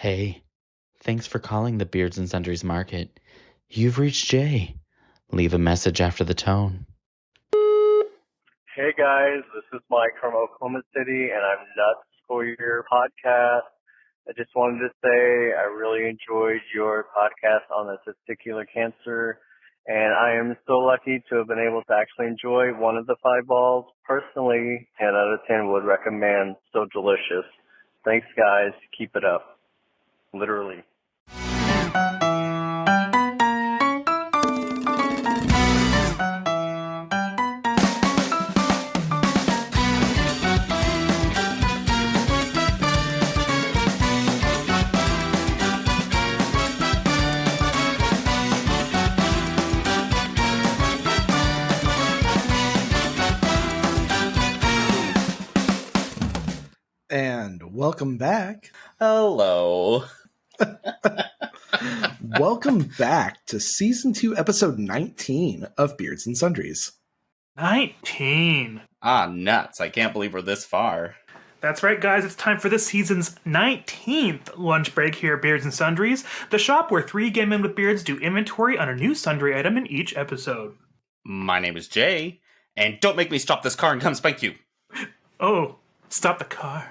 Hey, thanks for calling the Beards Sundries Market. You've reached Jay. Leave a message after the tone. Hey guys, this is Mike from Oklahoma City, and I'm nuts for your podcast. I just wanted to say I really enjoyed your podcast on the testicular cancer, and I am so lucky to have been able to actually enjoy one of the 5 balls. Personally, 10 out of 10 would recommend. So delicious. Thanks guys. Keep it up. Literally. And welcome back. Hello. Welcome back to Season 2, Episode 19 of Beards and Sundries. 19. Ah, nuts. I can't believe we're this far. That's right, guys. It's time for this season's 19th lunch break here at Beards and Sundries, the shop where 3 gay men with beards do inventory on a new sundry item in each episode. My name is Jay, and don't make me stop this car and come spank you. Oh, stop the car.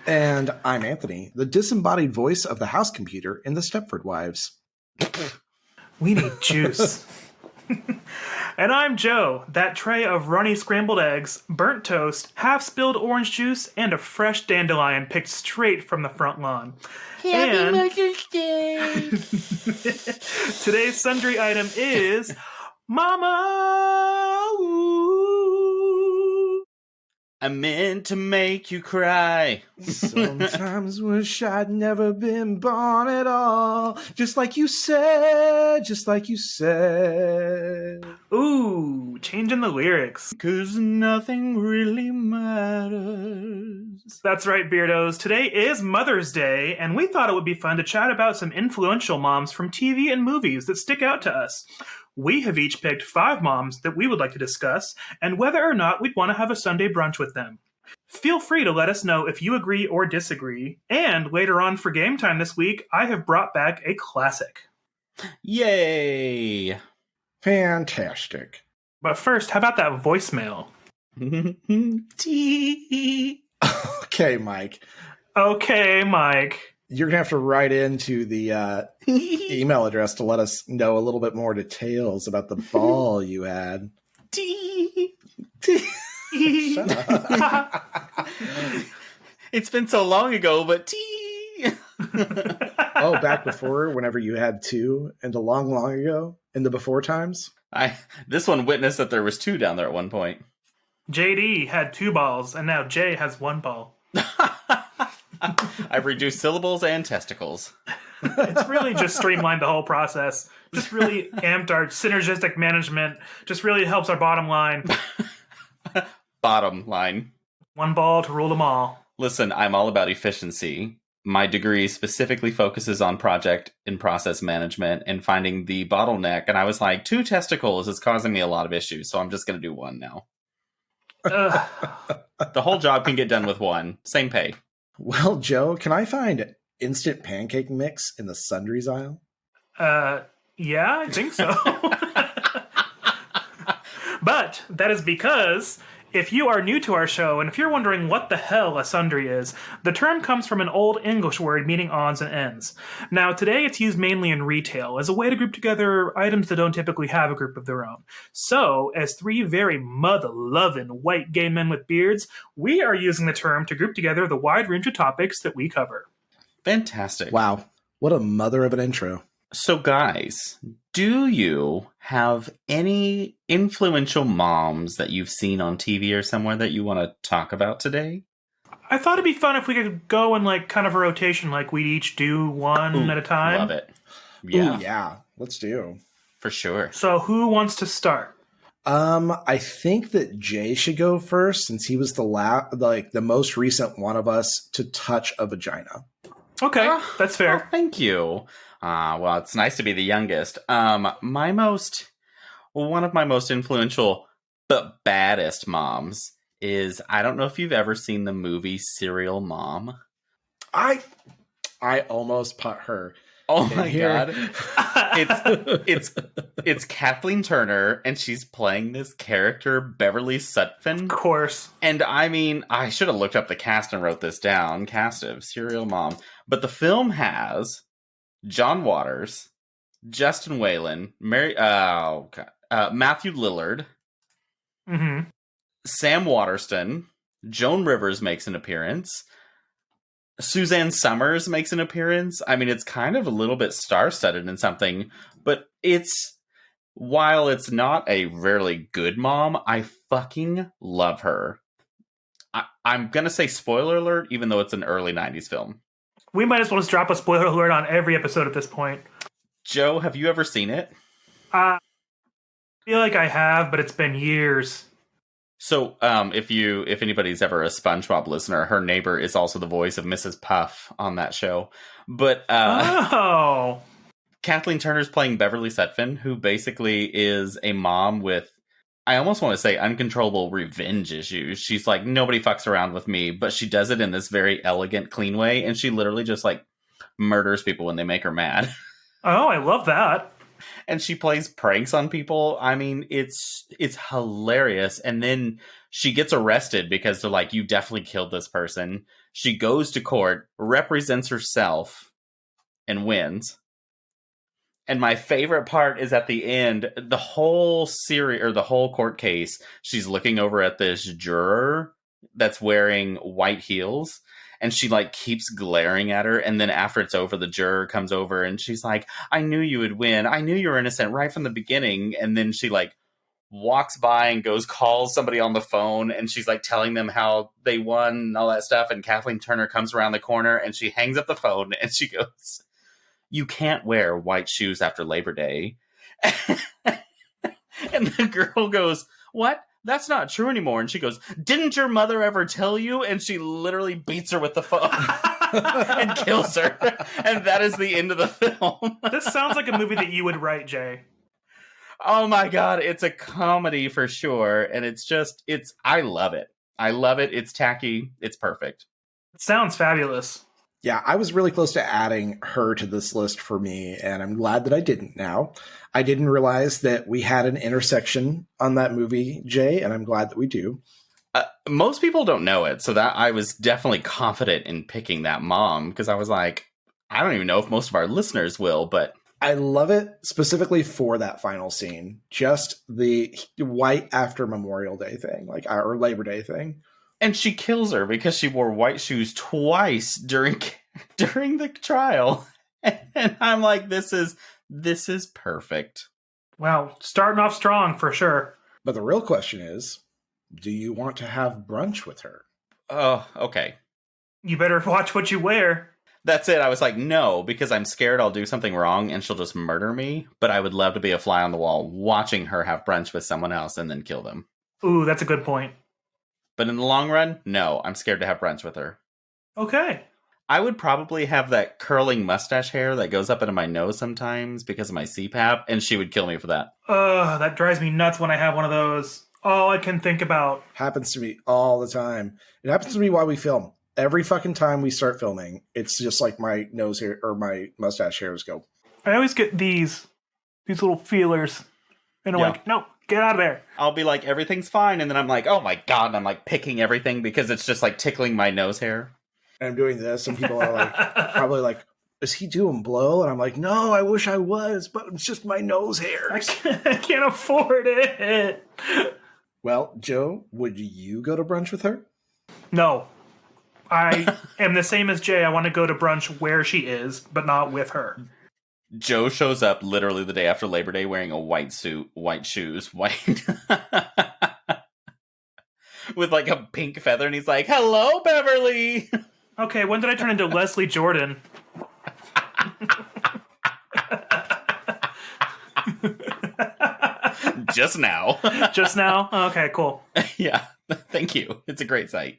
And I'm Anthony, the disembodied voice of the house computer in the Stepford Wives. We need juice. And I'm Joe, that tray of runny scrambled eggs, burnt toast, half-spilled orange juice, and a fresh dandelion picked straight from the front lawn. Happy Mother's Day! Today's sundry item is Mama Ooh. I meant to make you cry. Sometimes wish I'd never been born at all. Just like you said, just like you said. Ooh, changing the lyrics. 'Cause nothing really matters. That's right, Beardos. Today is Mother's Day, and we thought it would be fun to chat about some influential moms from TV and movies that stick out to us. We have each picked 5 moms that we would like to discuss, and whether or not we'd want to have a Sunday brunch with them. Feel free to let us know if you agree or disagree, and later on for game time this week, I have brought back a classic. Yay! Fantastic. But first, how about that voicemail? Tea. Okay, Mike. Okay, Mike. You're going to have to write into the email address to let us know a little bit more details about the ball you had. Tea. Shut up. It's been so long ago, but tea. Oh, back before, whenever you had 2, and the long, long ago, in the before times? This one witnessed that there was 2 down there at one point. JD had 2 balls, and now Jay has 1 ball. I've reduced syllables and testicles. It's really just streamlined the whole process. Just really amped our synergistic management. Just really helps our bottom line. Bottom line. 1 ball to rule them all. Listen, I'm all about efficiency. My degree specifically focuses on project and process management and finding the bottleneck. And I was like, 2 testicles is causing me a lot of issues, so I'm just going to do 1 now. The whole job can get done with 1. Same pay. Well, Joe, can I find instant pancake mix in the sundries aisle? Yeah, I think so. But that is because if you are new to our show, and if you're wondering what the hell a sundry is, the term comes from an old English word meaning odds and ends. Now, today it's used mainly in retail as a way to group together items that don't typically have a group of their own. So, as 3 very mother-loving white gay men with beards, we are using the term to group together the wide range of topics that we cover. Fantastic. Wow, what a mother of an intro. So, guys, do you have any influential moms that you've seen on TV or somewhere that you want to talk about today? I thought it'd be fun if we could go in like kind of a rotation, like we'd each do one at a time. Love it. Yeah, Ooh, yeah, let's do. for sure. So who wants to start? I think that Jay should go first since he was the most recent one of us to touch a vagina. Okay, that's fair. Oh, thank you. Well, it's nice to be the youngest. One of my most influential but baddest moms is, I don't know if you've ever seen the movie Serial Mom. I almost put her. Oh my here. God. It's Kathleen Turner, and she's playing this character, Beverly Sutphin. Of course. And I mean, I should have looked up the cast and wrote this down. Cast of Serial Mom. But the film has John Waters, Justin Whalen, Matthew Lillard, Mm-hmm. Sam Waterston, Joan Rivers makes an appearance, Suzanne Summers makes an appearance. I mean, it's kind of a little bit star-studded in something, but while it's not a really good mom, I fucking love her. I'm gonna say spoiler alert, even though it's an early 90s film. We might as well just drop a spoiler alert on every episode at this point. Joe, have you ever seen it? I feel like I have, but it's been years. So, if anybody's ever a SpongeBob listener, her neighbor is also the voice of Mrs. Puff on that show. But Kathleen Turner's playing Beverly Sutphin, who basically is a mom with, I almost want to say, uncontrollable revenge issues. She's like, nobody fucks around with me, but she does it in this very elegant, clean way, and she literally just like murders people when they make her mad. Oh, I love that. And she plays pranks on people. I mean, it's hilarious. And then she gets arrested because they're like, you definitely killed this person. She goes to court, represents herself, and wins. And my favorite part is at the end, the whole series or the whole court case, she's looking over at this juror that's wearing white heels. And she like keeps glaring at her. And then after it's over, the juror comes over and she's like, I knew you would win. I knew you were innocent right from the beginning. And then she like walks by and calls somebody on the phone. And she's like telling them how they won and all that stuff. And Kathleen Turner comes around the corner and she hangs up the phone and she goes, you can't wear white shoes after Labor Day. And the girl goes, what? That's not true anymore. And she goes, didn't your mother ever tell you? And she literally beats her with the phone and kills her. And that is the end of the film. This sounds like a movie that you would write, Jay. Oh my God. It's a comedy for sure. And I love it. I love it. It's tacky. It's perfect. It sounds fabulous. Yeah, I was really close to adding her to this list for me, and I'm glad that I didn't now. I didn't realize that we had an intersection on that movie, Jay, and I'm glad that we do. Most people don't know it, so that I was definitely confident in picking that mom, because I was like, I don't even know if most of our listeners will, but... I love it specifically for that final scene. Just the white after Memorial Day thing, or Labor Day thing. And she kills her because she wore white shoes twice during the trial. And I'm like, this is perfect. Wow, starting off strong for sure. But the real question is, do you want to have brunch with her? Oh, okay. You better watch what you wear. That's it. I was like, no, because I'm scared I'll do something wrong and she'll just murder me. But I would love to be a fly on the wall watching her have brunch with someone else and then kill them. Ooh, that's a good point. But in the long run, no, I'm scared to have brunch with her. Okay. I would probably have that curling mustache hair that goes up into my nose sometimes because of my CPAP, and she would kill me for that. Ugh, that drives me nuts when I have one of those. All I can think about. Happens to me all the time. It happens to me while we film. Every fucking time we start filming, it's just like my nose hair or my mustache hairs go. I always get these little feelers. And I'm like, no, get out of there. I'll be like, everything's fine. And then I'm like, oh my God. And I'm like picking everything because it's just like tickling my nose hair. And I'm doing this. And people are like, probably like, is he doing blow? And I'm like, no, I wish I was, but it's just my nose hairs. I can't afford it. Well, Joe, would you go to brunch with her? No. I am the same as Jay. I want to go to brunch where she is, but not with her. Joe shows up literally the day after Labor Day wearing a white suit, white shoes, white... with like a pink feather, and he's like, hello, Beverly! Okay, when did I turn into Leslie Jordan? Just now. Just now? Okay, cool. Yeah, thank you. It's a great site.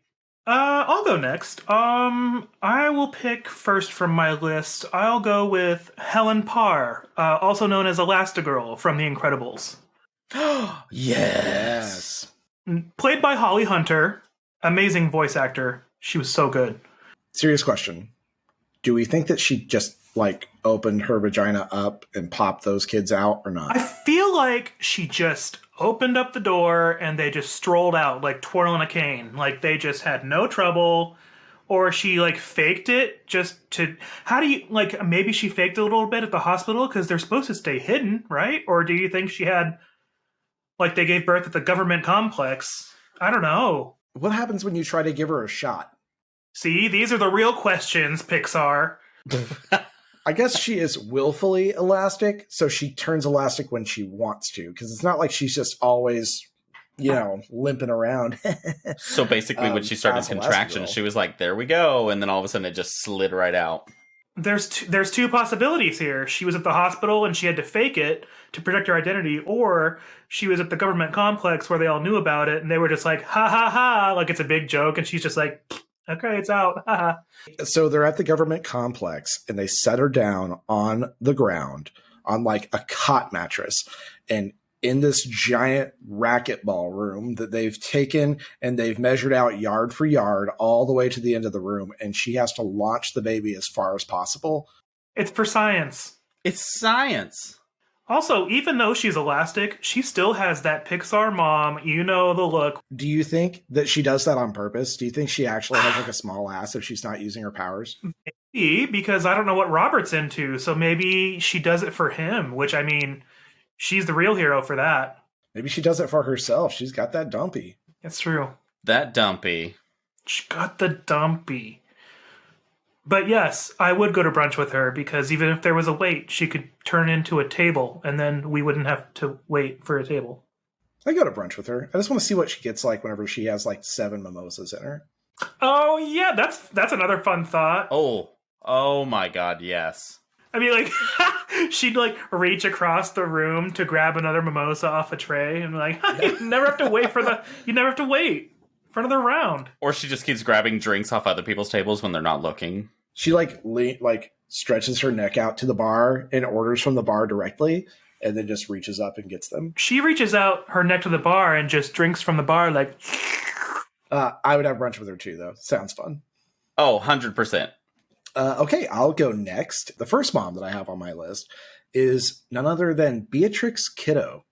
I'll go next. I will pick first from my list. I'll go with Helen Parr, also known as Elastigirl from The Incredibles. Yes. Played by Holly Hunter. Amazing voice actor. She was so good. Serious question. Do we think that she just, like, opened her vagina up and popped those kids out or not? I feel like she just opened up the door and they just strolled out, like twirling a cane. Like, they just had no trouble. Or she, like, faked it just to... How do you... Like, maybe she faked it a little bit at the hospital because they're supposed to stay hidden, right? Or do you think she had... Like, they gave birth at the government complex? I don't know. What happens when you try to give her a shot? See, these are the real questions, Pixar. I guess she is willfully elastic, so she turns elastic when she wants to, because it's not like she's just always, limping around. So basically, when she started contractions, she was like, there we go. And then all of a sudden, it just slid right out. There's two possibilities here. She was at the hospital and she had to fake it to protect her identity, or she was at the government complex where they all knew about it and they were just like, ha ha ha, like it's a big joke, and she's just like, okay, it's out. Ha ha. So they're at the government complex and they set her down on the ground on like a cot mattress, and in this giant racquetball room that they've taken and they've measured out yard for yard all the way to the end of the room, and she has to launch the baby as far as possible. It's for science. It's science. Also, even though she's elastic, she still has that Pixar mom, the look. Do you think that she does that on purpose? Do you think she actually has like a small ass if she's not using her powers? Maybe, because I don't know what Robert's into, so maybe she does it for him, which, I mean, she's the real hero for that. Maybe she does it for herself. She's got that dumpy. That's true. That dumpy. She got the dumpy. But yes, I would go to brunch with her, because even if there was a wait, she could turn into a table, and then we wouldn't have to wait for a table. I go to brunch with her. I just want to see what she gets like whenever she has like 7 mimosas in her. Oh yeah, that's another fun thought. Oh my God, yes. I mean, like, she'd like reach across the room to grab another mimosa off a tray, and like, you never have to wait for another round. Or she just keeps grabbing drinks off other people's tables when they're not looking. She like stretches her neck out to the bar and orders from the bar directly, and then just reaches up and gets them. She reaches out her neck to the bar and just drinks from the bar, like. I would have brunch with her too, though. Sounds fun. Oh, 100%. Okay, I'll go next. The first mom that I have on my list is none other than Beatrix Kiddo.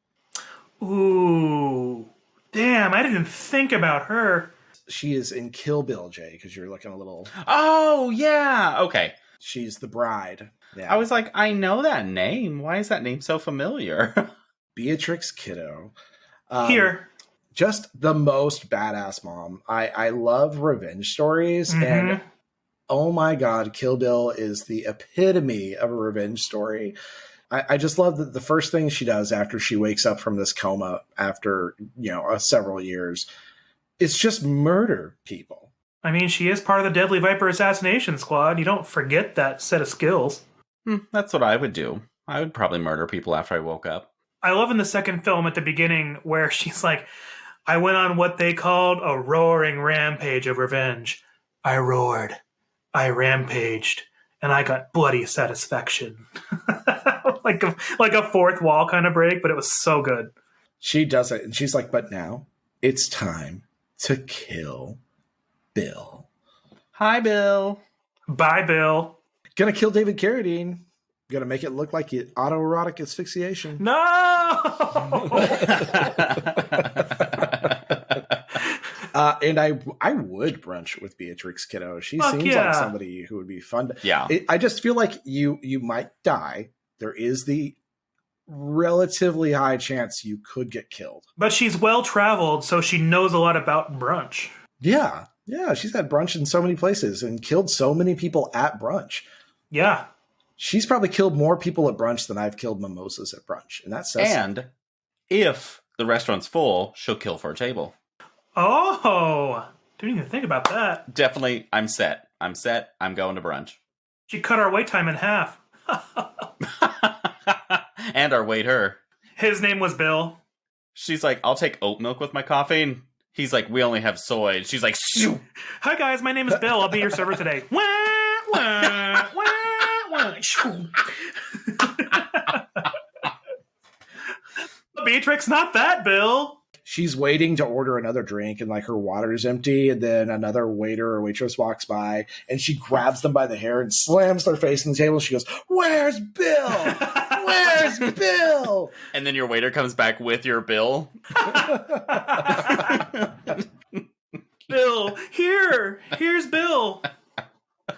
Ooh, damn! I didn't think about her. She is in Kill Bill, Jay, because you're looking a little... Oh, yeah. Okay. She's the bride. Yeah. I was like, I know that name. Why is that name so familiar? Beatrix Kiddo. Here. Just the most badass mom. I love revenge stories, and oh my God, Kill Bill is the epitome of a revenge story. I just love that the first thing she does after she wakes up from this coma after, several years, is just murder people. I mean, she is part of the Deadly Viper Assassination Squad. You don't forget that set of skills. That's what I would do. I would probably murder people after I woke up. I love in the second film at the beginning where she's like, I went on what they called a roaring rampage of revenge. I roared. I rampaged. And I got bloody satisfaction. like a fourth wall kind of break, but it was so good. She does it, and she's like, but now it's time to kill Bill. Hi, Bill. Bye, Bill. Gonna kill David Carradine. Gonna make it look like autoerotic asphyxiation. No! And I would brunch with Beatrix Kiddo. She seems like somebody who would be fun. I just feel like you might die. There is the relatively high chance you could get killed. But she's well-traveled, so she knows a lot about brunch. Yeah. She's had brunch in so many places and killed so many people at brunch. Yeah. She's probably killed more people at brunch than I've killed mimosas at brunch. And that says And if the restaurant's full, she'll kill for a table. Oh, didn't even think about that. Definitely, I'm set. I'm going to brunch. She cut our wait time in half. And our waiter. His name was Bill. She's like, I'll take oat milk with my coffee. And he's like, we only have soy. And she's like, shoo. Hi guys, my name is Bill. I'll be your server today. Wah, wah, wah, wah. Beatrix, not that, Bill. she's waiting to order another drink and like her water's empty, and then another waiter or waitress walks by and she grabs them by the hair and slams their face on the table. She goes, "Where's Bill? Where's Bill?" And then your waiter comes back with your bill. Bill, here's Bill.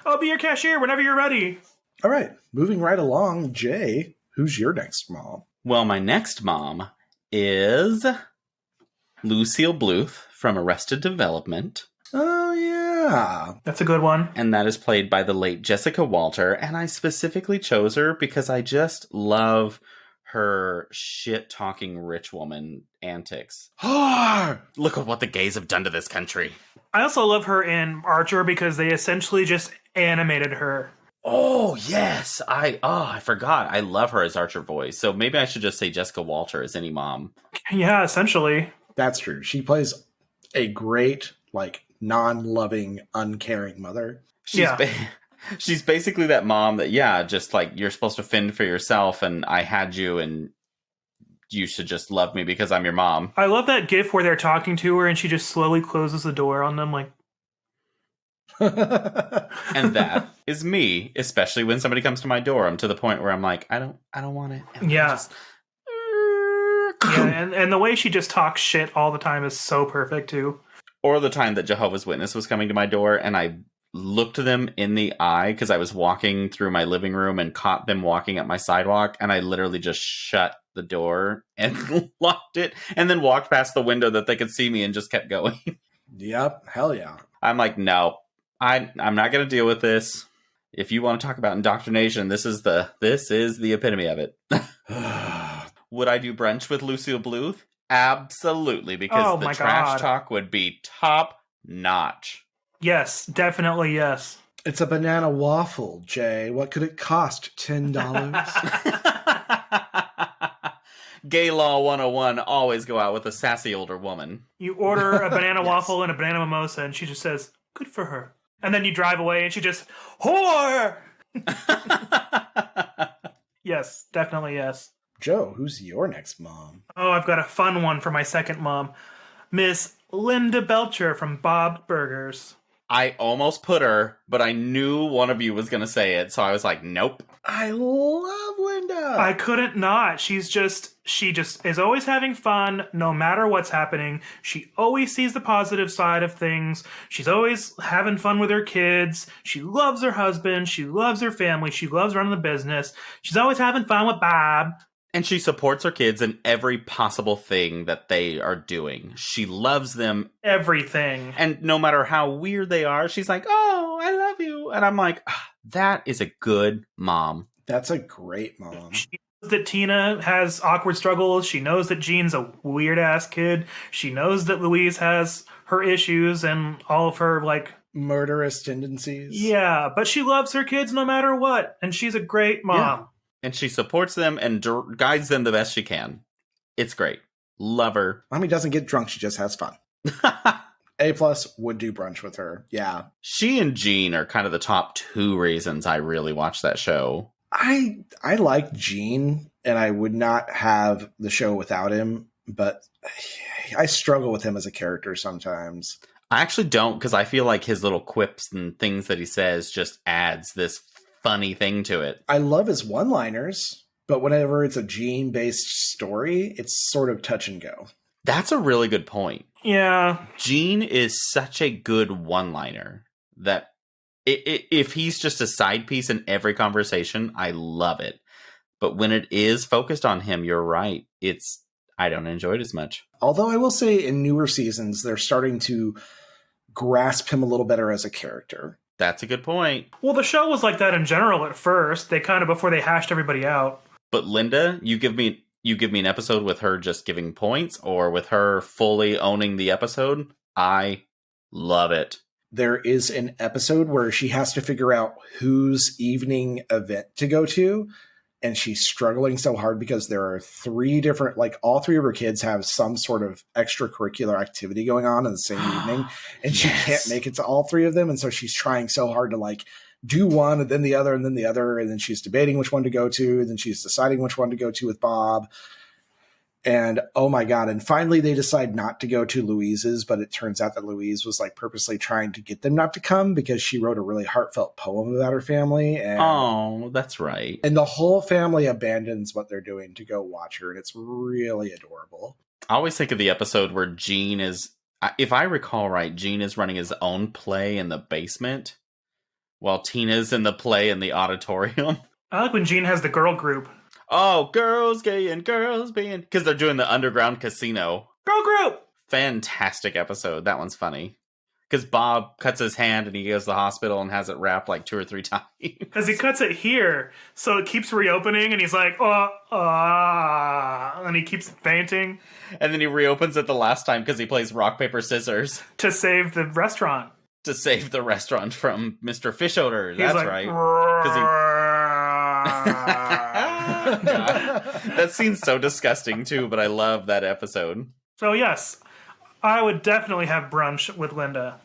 I'll be your cashier whenever you're ready. All right, moving right along, Jay, who's your next mom? Well, my next mom is Lucille Bluth from Arrested Development. Oh, yeah. That's a good one. And that is played by the late Jessica Walter. And I specifically chose her because I just love her shit-talking rich woman antics. Look at what the gays have done to this country. I also love her in Archer because they essentially just animated her. Oh, yes. I forgot. I love her as Archer voice. So maybe I should just say Jessica Walter as any mom. Yeah, essentially. That's true. She plays a great, like, non-loving, uncaring mother. She's basically that mom that, just like, you're supposed to fend for yourself and I had you and you should just love me because I'm your mom. I love that gif where they're talking to her and she just slowly closes the door on them like... And that is me, especially when somebody comes to my door. I'm to the point where I'm like, I don't want it. And yeah. And the way she just talks shit all the time is so perfect too. Or the time that Jehovah's Witness was coming to my door and I looked them in the eye because I was walking through my living room and caught them walking up my sidewalk, and I literally just shut the door and locked it and then walked past the window that they could see me and just kept going. Yep. Hell yeah. I'm like, no, I'm not going to deal with this. If you want to talk about indoctrination, this is the epitome of it. Would I do brunch with Lucille Bluth? Absolutely, because the trash talk would be top notch. Yes, definitely yes. It's a banana waffle, Jay. What could it cost? $10? Gay Law 101, always go out with a sassy older woman. You order a banana waffle and a banana mimosa, and she just says, "Good for her." And then you drive away, and she just, "Whore!" Yes, definitely yes. Joe, who's your next mom? Oh, I've got a fun one for my second mom. Miss Linda Belcher from Bob's Burgers. I almost put her, but I knew one of you was going to say it, so I was like, nope. I love Linda. I couldn't not. She just is always having fun, no matter what's happening. She always sees the positive side of things. She's always having fun with her kids. She loves her husband. She loves her family. She loves running the business. She's always having fun with Bob. And she supports her kids in every possible thing that they are doing. She loves them. Everything. And no matter how weird they are, she's like, "Oh, I love you." And I'm like, that is a good mom. That's a great mom. She knows that Tina has awkward struggles. She knows that Jean's a weird-ass kid. She knows that Louise has her issues and all of her, like... murderous tendencies. Yeah, but she loves her kids no matter what. And she's a great mom. Yeah. And she supports them and guides them the best she can. It's great. Love her. Mommy doesn't get drunk. She just has fun. A+ would do brunch with her. Yeah. She and Jean are kind of the top two reasons I really watch that show. I like Gene, and I would not have the show without him, but I struggle with him as a character sometimes. I actually don't, because I feel like his little quips and things that he says just adds this funny thing to it. I love his one-liners, but whenever it's a Gene-based story, it's sort of touch and go. That's a really good point. Yeah. Gene is such a good one-liner that if he's just a side piece in every conversation, I love it. But when it is focused on him, you're right. I don't enjoy it as much. Although I will say in newer seasons, they're starting to grasp him a little better as a character. That's a good point. Well, the show was like that in general at first. They kind of, before they hashed everybody out. But Linda, you give me an episode with her just giving points or with her fully owning the episode. I love it. There is an episode where she has to figure out whose evening event to go to. And she's struggling so hard because there are three different, like all three of her kids have some sort of extracurricular activity going on in the same evening. And she can't make it to all three of them. And so she's trying so hard to like do one and then the other and then the other. And then she's debating which one to go to. And then she's deciding which one to go to with Bob. And oh my God. And finally they decide not to go to Louise's, but it turns out that Louise was like purposely trying to get them not to come because she wrote a really heartfelt poem about her family. And, oh, that's right. And the whole family abandons what they're doing to go watch her. And it's really adorable. I always think of the episode where Gene is, if I recall right, Gene is running his own play in the basement while Tina's in the play in the auditorium. I like when Gene has the girl group. Oh, girls gay and girls being... Because they're doing the underground casino. Girl group! Fantastic episode. That one's funny. Because Bob cuts his hand and he goes to the hospital and has it wrapped like 2 or 3 times. Because he cuts it here, so it keeps reopening, and he's like, and he keeps fainting. And then he reopens it the last time because he plays rock, paper, scissors. To save the restaurant. To save the restaurant from Mr. Fish Odor. He's That's like, right. That scene's so disgusting too, but I love that episode. So yes, I would definitely have brunch with Linda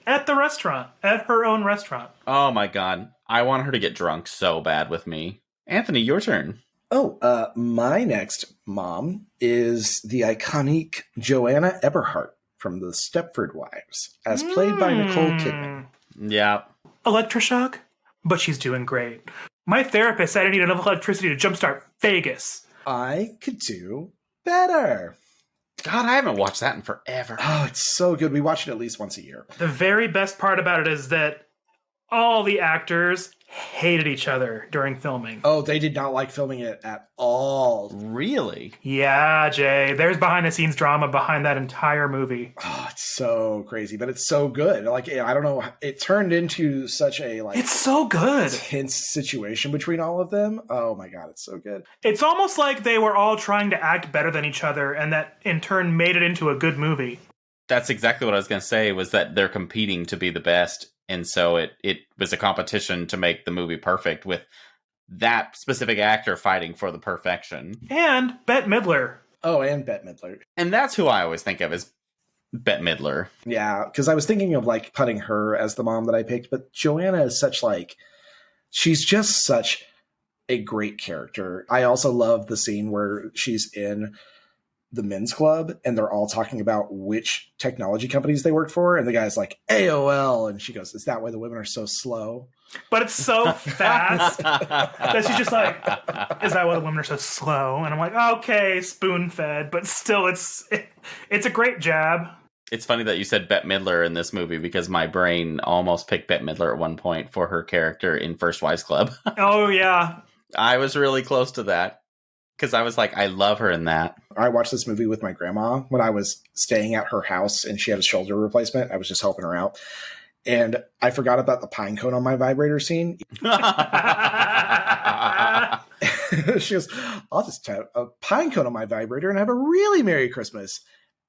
at the restaurant, at her own restaurant. Oh my God, I want her to get drunk so bad with me. Anthony, your turn. Oh, my next mom is the iconic Joanna Eberhardt from the Stepford Wives, as played by Nicole Kidman. Yeah. Electroshock, but she's doing great. My therapist said I need enough electricity to jumpstart Vegas. I could do better. God, I haven't watched that in forever. Oh, it's so good. We watch it at least once a year. The very best part about it is that all the actors hated each other during filming. Oh, they did not like filming it at all. Really? Yeah, Jay. There's behind-the-scenes drama behind that entire movie. Oh, it's so crazy, but it's so good. Like, I don't know. It turned into such a, like... It's so good. Tense situation between all of them. Oh, my God. It's so good. It's almost like they were all trying to act better than each other, and that, in turn, made it into a good movie. That's exactly what I was going to say, was that they're competing to be the best. And so it was a competition to make the movie perfect with that specific actor fighting for the perfection. And Bette Midler. Oh, and Bette Midler. And that's who I always think of as Bette Midler. Yeah, because I was thinking of, like, putting her as the mom that I picked. But Joanna is such, like... She's just such a great character. I also love the scene where she's in the men's club and they're all talking about which technology companies they worked for, and the guy's like AOL, and she goes, is that why the women are so slow? But it's so fast that she's just like, is that why the women are so slow? And I'm like, okay, spoon fed, but still it's a great jab. It's funny that you said Bette Midler in this movie, because my brain almost picked Bette Midler at one point for her character in First Wives Club. Oh yeah, I was really close to that. Because I was like, I love her in that. I watched this movie with my grandma when I was staying at her house and she had a shoulder replacement. I was just helping her out. And I forgot about the pine cone on my vibrator scene. She goes, I'll just have a pine cone on my vibrator and have a really Merry Christmas.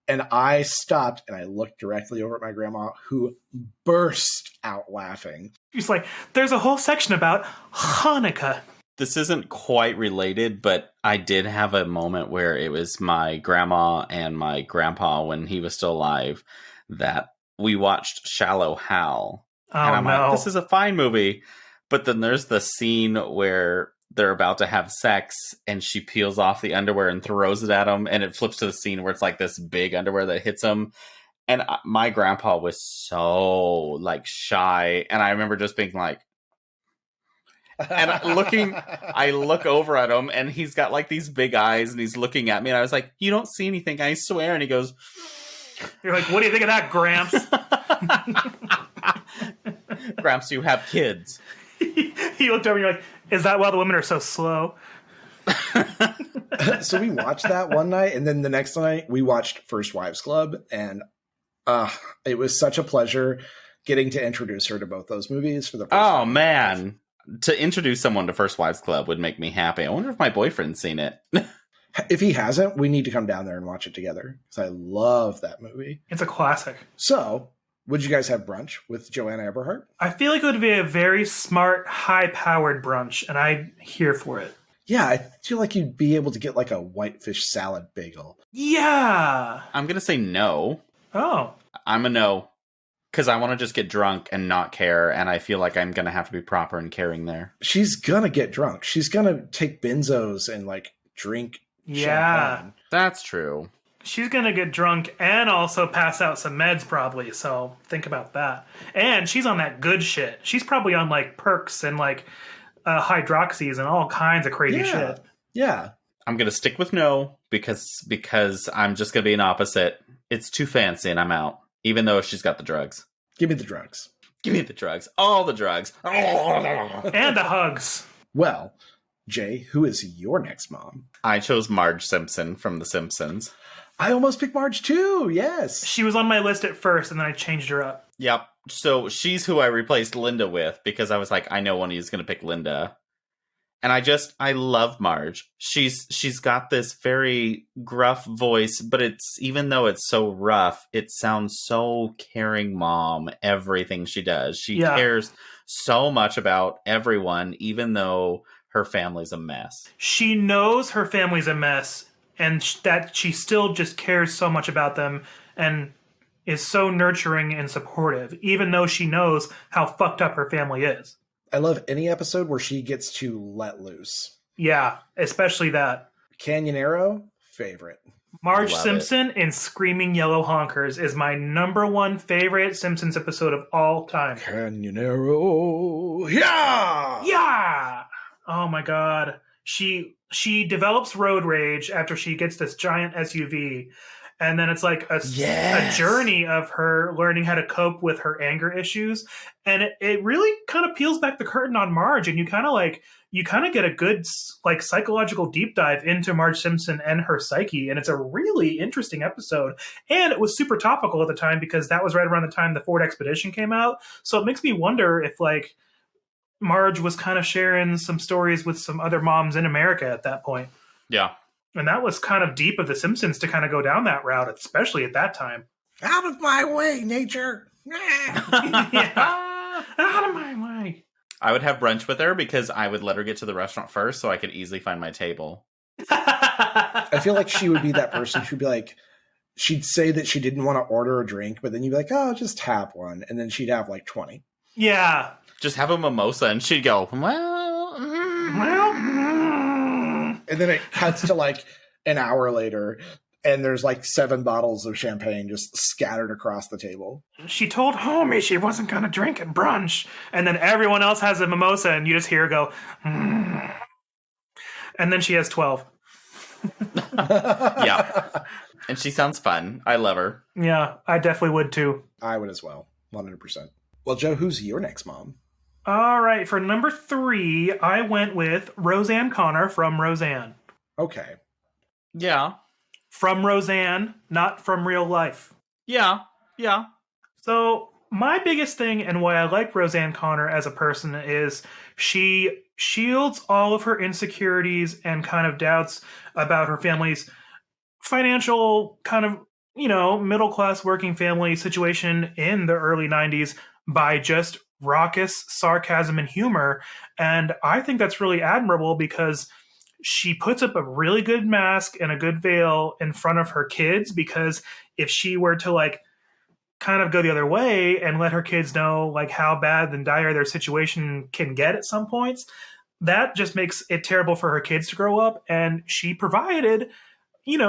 And I stopped and I looked directly over at my grandma, who burst out laughing. She's like, there's a whole section about Hanukkah. This isn't quite related, but I did have a moment where it was my grandma and my grandpa, when he was still alive, that we watched Shallow Hal. Oh, and I'm no. like, this is a fine movie. But then there's the scene where they're about to have sex and she peels off the underwear and throws it at him. And it flips to the scene where it's like this big underwear that hits him. And my grandpa was so like shy. And I remember just being like, and I look over at him and he's got like these big eyes and he's looking at me and I was like, you don't see anything, I swear. And he goes, you're like, what do you think of that, Gramps? Gramps, you have kids. He looked over and you're like, is that why the women are so slow? So we watched that one night, and then the next night we watched First Wives Club, and it was such a pleasure getting to introduce her to both those movies for the first time. Oh, man. To introduce someone to First Wives Club would make me happy. I wonder if my boyfriend's seen it. If he hasn't, we need to come down there and watch it together, because I love that movie. It's a classic. So, would you guys have brunch with Joanna Eberhardt? I feel like it would be a very smart, high-powered brunch, and I'm here for it. Yeah, I feel like you'd be able to get like a whitefish salad bagel. Yeah! I'm going to say no. Oh. I'm a no. Because I want to just get drunk and not care, and I feel like I'm going to have to be proper and caring there. She's going to get drunk. She's going to take benzos and like drink Yeah. champagne. That's true. She's going to get drunk and also pass out some meds probably, so think about that. And she's on that good shit. She's probably on, like, perks and, like, hydroxys and all kinds of crazy shit. Yeah. I'm going to stick with no because I'm just going to be an opposite. It's too fancy and I'm out, even though she's got the drugs. Give me the drugs. Give me the drugs. All the drugs. And the hugs. Well, Jay, who is your next mom? I chose Marge Simpson from The Simpsons. I almost picked Marge too. Yes. She was on my list at first, and then I changed her up. Yep. So she's who I replaced Linda with because I was like, I know one of you is going to pick Linda. And I love Marge. She's got this very gruff voice, but even though it's so rough, it sounds so caring mom, everything she does. She cares so much about everyone, even though her family's a mess. She knows her family's a mess, and that she still just cares so much about them and is so nurturing and supportive, even though she knows how fucked up her family is. I love any episode where she gets to let loose. Yeah, especially that. Canyonero, favorite. Marge Simpson in Screaming Yellow Honkers is my #1 favorite Simpsons episode of all time. Canyonero, yeah! Yeah! Oh my god. She develops road rage after she gets this giant SUV, and then it's like a journey of her learning how to cope with her anger issues, and it really kind of peels back the curtain on Marge, and you kind of get a good like psychological deep dive into Marge Simpson and her psyche, and it's a really interesting episode. And it was super topical at the time because that was right around the time the Ford Expedition came out, so it makes me wonder if like Marge was kind of sharing some stories with some other moms in America at that point. Yeah. And that was kind of deep of The Simpsons to kind of go down that route, especially at that time. Out of my way, nature. Yeah. Out of my way. I would have brunch with her because I would let her get to the restaurant first so I could easily find my table. I feel like she would be that person who'd be like, she'd say that she didn't want to order a drink, but then you'd be like, oh, just have one. And then she'd have like 20. Yeah. Just have a mimosa and she'd go, And then it cuts to like an hour later, and there's like 7 bottles of champagne just scattered across the table. She told homie she wasn't going to drink at brunch. And then everyone else has a mimosa, and you just hear her go, And then she has 12. Yeah. And she sounds fun. I love her. Yeah, I definitely would too. I would as well. 100%. Well, Joe, who's your next mom? All right, for #3, I went with Roseanne Connor from Roseanne. Okay. Yeah. From Roseanne, not from real life. Yeah. Yeah. So my biggest thing and why I like Roseanne Connor as a person is she shields all of her insecurities and kind of doubts about her family's financial kind of, middle-class working family situation in the early 90s by just raucous sarcasm and humor. And I think that's really admirable because she puts up a really good mask and a good veil in front of her kids, because if she were to like kind of go the other way and let her kids know like how bad and dire their situation can get at some points, that just makes it terrible for her kids to grow up. And she provided,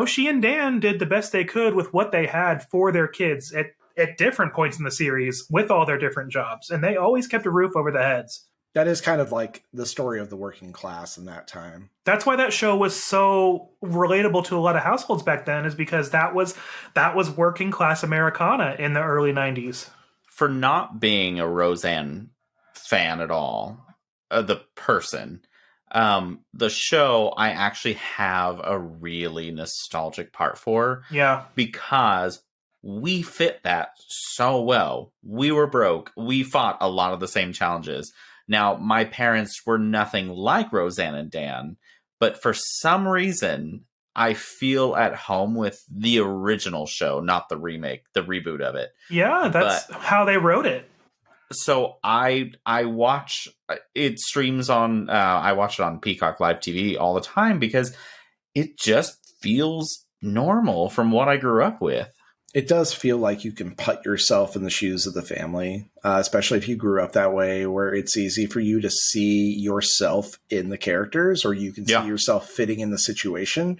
she and Dan did the best they could with what they had for their kids at different points in the series with all their different jobs. And they always kept a roof over their heads. That is kind of like the story of the working class in that time. That's why that show was so relatable to a lot of households back then, is because that was working class Americana in the early 90s. For not being a Roseanne fan at all, the person, the show I actually have a really nostalgic part for. Yeah. Because we fit that so well. We were broke. We fought a lot of the same challenges. Now, my parents were nothing like Roseanne and Dan, but for some reason, I feel at home with the original show, not the remake, the reboot of it. Yeah, that's how they wrote it. So I watch it streams on, I watch it on Peacock Live TV all the time because it just feels normal from what I grew up with. It does feel like you can put yourself in the shoes of the family, especially if you grew up that way, where it's easy for you to see yourself in the characters, or you can see yourself fitting in the situation.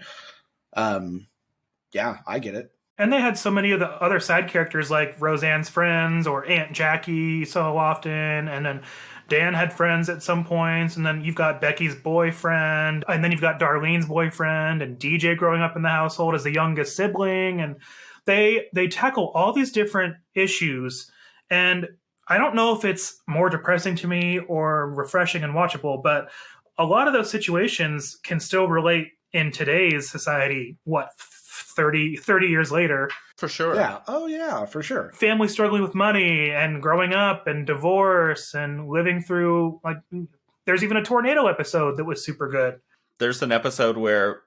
Yeah, I get it. And they had so many of the other side characters like Roseanne's friends or Aunt Jackie so often. And then Dan had friends at some points. And then you've got Becky's boyfriend. And then you've got Darlene's boyfriend and DJ growing up in the household as the youngest sibling. And they tackle all these different issues. And I don't know if it's more depressing to me or refreshing and watchable, but a lot of those situations can still relate in today's society, 30 years later. For sure. Yeah. Oh, yeah, for sure. Family struggling with money and growing up and divorce and living through, like, there's even a tornado episode that was super good. There's an episode where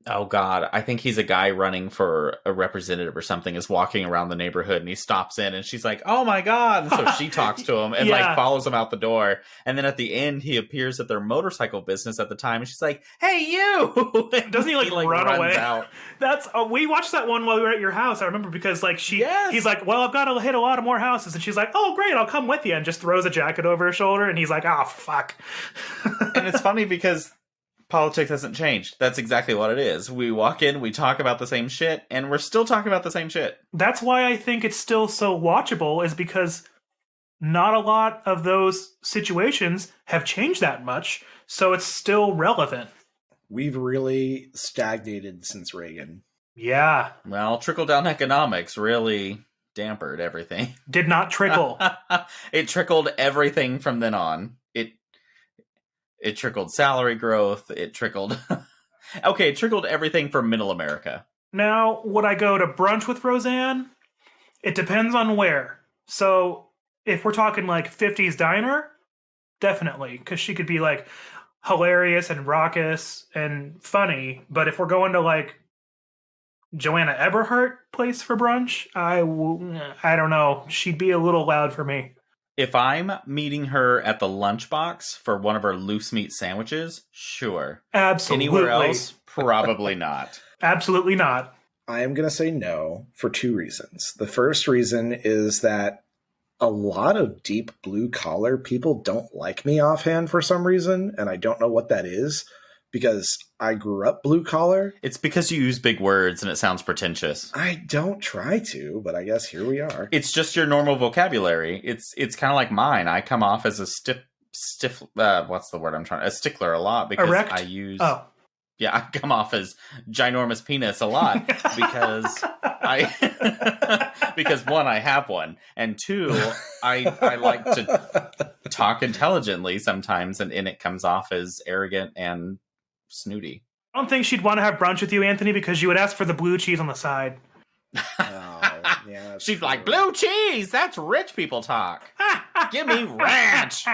oh God, I think he's a guy running for a representative or something, is walking around the neighborhood, and he stops in, and she's like, "Oh my God!" And so she talks to him and like follows him out the door, and then at the end he appears at their motorcycle business at the time, and she's like, "Hey, you!" Doesn't he like run away? Out. That's we watched that one while we were at your house. I remember because like he's like, "Well, I've got to hit a lot of more houses," and she's like, "Oh, great, I'll come with you," and just throws a jacket over his shoulder, and he's like, "Oh, fuck." And it's funny because politics hasn't changed. That's exactly what it is. We walk in, we talk about the same shit, and we're still talking about the same shit. That's why I think it's still so watchable, is because not a lot of those situations have changed that much, so it's still relevant. We've really stagnated since Reagan. Yeah. Well, trickle-down economics really dampered everything. Did not trickle. It trickled everything from then on. It trickled salary growth. It trickled... Okay, it trickled everything for middle America. Now, would I go to brunch with Roseanne? It depends on where. So, if we're talking like 50s diner, definitely. Because she could be like hilarious and raucous and funny. But if we're going to like Joanna Eberhardt place for brunch, I don't know. She'd be a little loud for me. If I'm meeting her at the lunchbox for one of her loose meat sandwiches, sure. Absolutely. Anywhere else, probably not. Absolutely not. I am going to say no for two reasons. The first reason is that a lot of deep blue collar people don't like me offhand for some reason, and I don't know what that is, because I grew up blue collar. It's because you use big words and it sounds pretentious. I don't try to, but I guess here we are. It's just your normal vocabulary. It's kind of like mine. I come off as a stiff. What's the word I'm trying? A stickler a lot because erect? I use. Oh. Yeah, I come off as ginormous penis a lot because because one, I have one, and two, I like to talk intelligently sometimes, and it comes off as arrogant and snooty. I don't think she'd want to have brunch with you, Anthony, because you would ask for the blue cheese on the side. Oh, yeah, she's like, blue cheese, that's rich people talk. Give me ranch.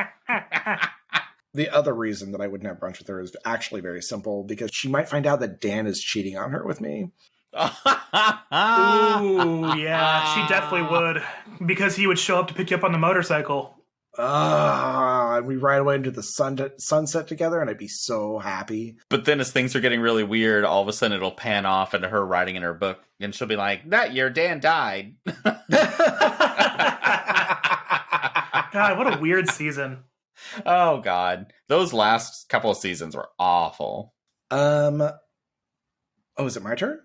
The other reason that I wouldn't have brunch with her is actually very simple, because she might find out that Dan is cheating on her with me. Ooh, yeah, she definitely would, because he would show up to pick you up on the motorcycle. And we ride away into the sunset together, and I'd be so happy. But then as things are getting really weird, all of a sudden it'll pan off into her writing in her book, and she'll be like, that year Dan died. God, what a weird season. Oh, God. Those last couple of seasons were awful. Oh, is it my turn?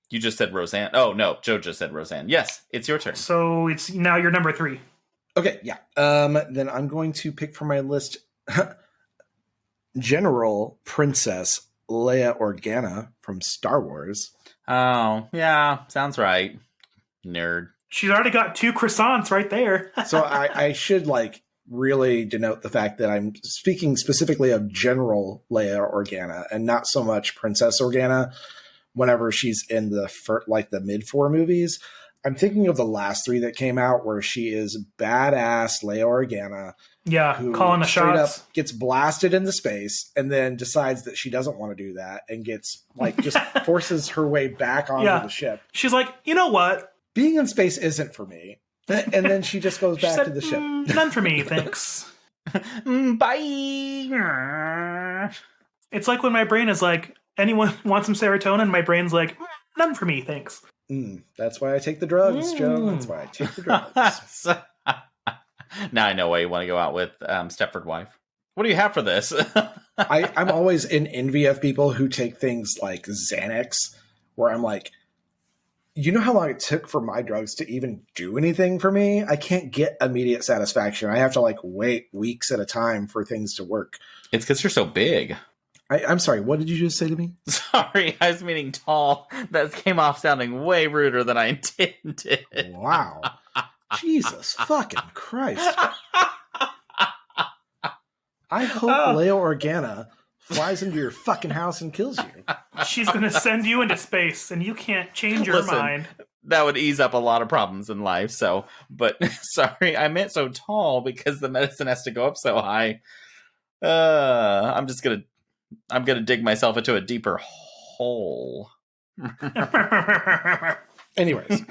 You just said Roseanne. Oh, no, Joe just said Roseanne. Yes, it's your turn. So it's now your number 3. Okay, yeah. Then I'm going to pick from my list General Princess Leia Organa from Star Wars. Oh, yeah, sounds right. Nerd. She's already got 2 croissants right there. So I should really denote the fact that I'm speaking specifically of General Leia Organa and not so much Princess Organa whenever she's in the mid-4 movies. I'm thinking of the last 3 that came out where she is badass Leia Organa. Yeah, who calling the straight shots. up gets blasted into space and then decides that she doesn't want to do that and gets just forces her way back onto the ship. She's like, you know what? Being in space isn't for me. And then she just goes back to the ship. None for me, thanks. Bye. It's like when my brain is like, anyone want some serotonin? My brain's like, none for me, thanks. That's why I take the drugs, Joe. That's why I take the drugs. Now I know why you want to go out with Stepford Wife. What do you have for this? I'm always in envy of people who take things like Xanax, where I'm like, you know how long it took for my drugs to even do anything for me? I can't get immediate satisfaction. I have to like wait weeks at a time for things to work. It's because you're so big. I'm sorry, what did you just say to me? Sorry, I was meaning tall. That came off sounding way ruder than I intended. Wow. Jesus fucking Christ. I hope Leo Organa flies into your fucking house and kills you. She's going to send you into space, and you can't change your mind. That would ease up a lot of problems in life. So, but sorry, I meant so tall because the medicine has to go up so high. I'm gonna dig myself into a deeper hole. Anyways,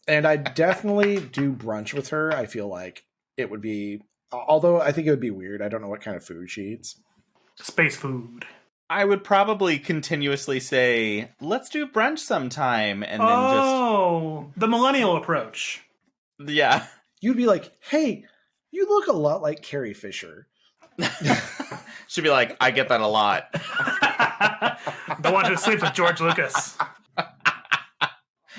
and I definitely do brunch with her. I feel like it would be, although I think it would be weird. I don't know what kind of food she eats. Space food. I would probably continuously say, let's do brunch sometime. And then the millennial approach. Yeah. You'd be like, hey, you look a lot like Carrie Fisher. She'd be like, I get that a lot. The one who sleeps with George Lucas.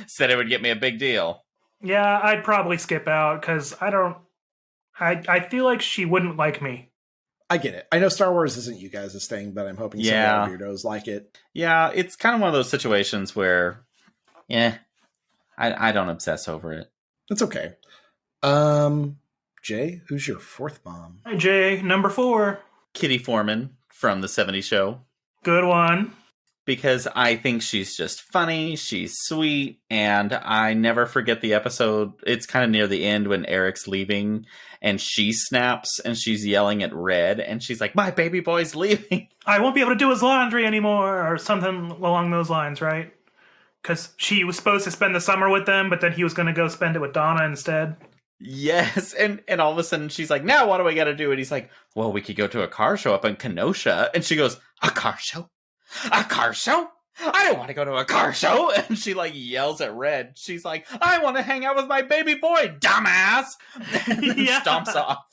Said it would get me a big deal. Yeah, I'd probably skip out because I feel like she wouldn't like me. I get it. I know Star Wars isn't you guys' thing, but I'm hoping some of our weirdos like it. Yeah, it's kind of one of those situations where, I don't obsess over it. It's okay. Jay, who's your fourth mom? Hi, Jay, number 4. Kitty Foreman from the 70s show. Good one. Because I think she's just funny, she's sweet, and I never forget the episode. It's kind of near the end when Eric's leaving, and she snaps, and she's yelling at Red, and she's like, my baby boy's leaving. I won't be able to do his laundry anymore, or something along those lines, right? Because she was supposed to spend the summer with them, but then he was going to go spend it with Donna instead. Yes, and all of a sudden she's like, now what do I got to do? And he's like, well, we could go to a car show up in Kenosha. And she goes, a car show? A car show? I don't want to go to a car show. And she like yells at Red. She's like, I want to hang out with my baby boy, dumbass. And then stomps off.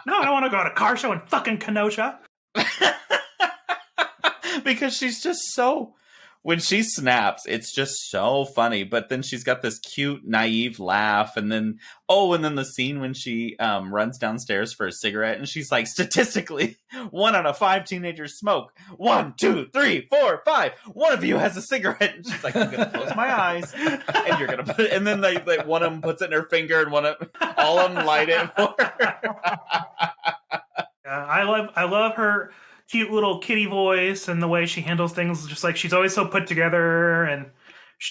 No, I don't want to go to a car show in fucking Kenosha. Because she's just so... When she snaps, it's just so funny. But then she's got this cute, naive laugh. And then the scene when she runs downstairs for a cigarette. And she's like, statistically, 1 out of 5 teenagers smoke. 1, 2, 3, 4, 5. One of you has a cigarette. And she's like, I'm going to close my eyes. And you're going to put it. And then like one of them puts it in her finger. And all of them light it for her. Yeah, I love her cute little kitty voice and the way she handles things. Just like she's always so put together, and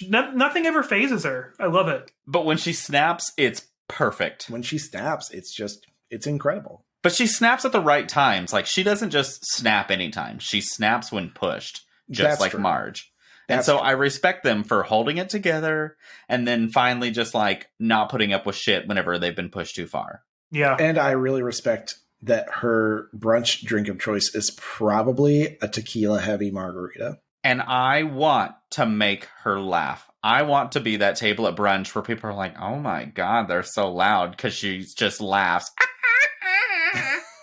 nothing ever phases her. I love it. But when she snaps, it's perfect. When she snaps, it's incredible. But she snaps at the right times. Like, she doesn't just snap anytime. She snaps when pushed, just That's like true. Marge. That's and so true. I respect them for holding it together and then finally just like not putting up with shit whenever they've been pushed too far. Yeah. And I really respect that her brunch drink of choice is probably a tequila heavy margarita. And I want to make her laugh. I want to be that table at brunch where people are like, oh my God, they're so loud, because she just laughs.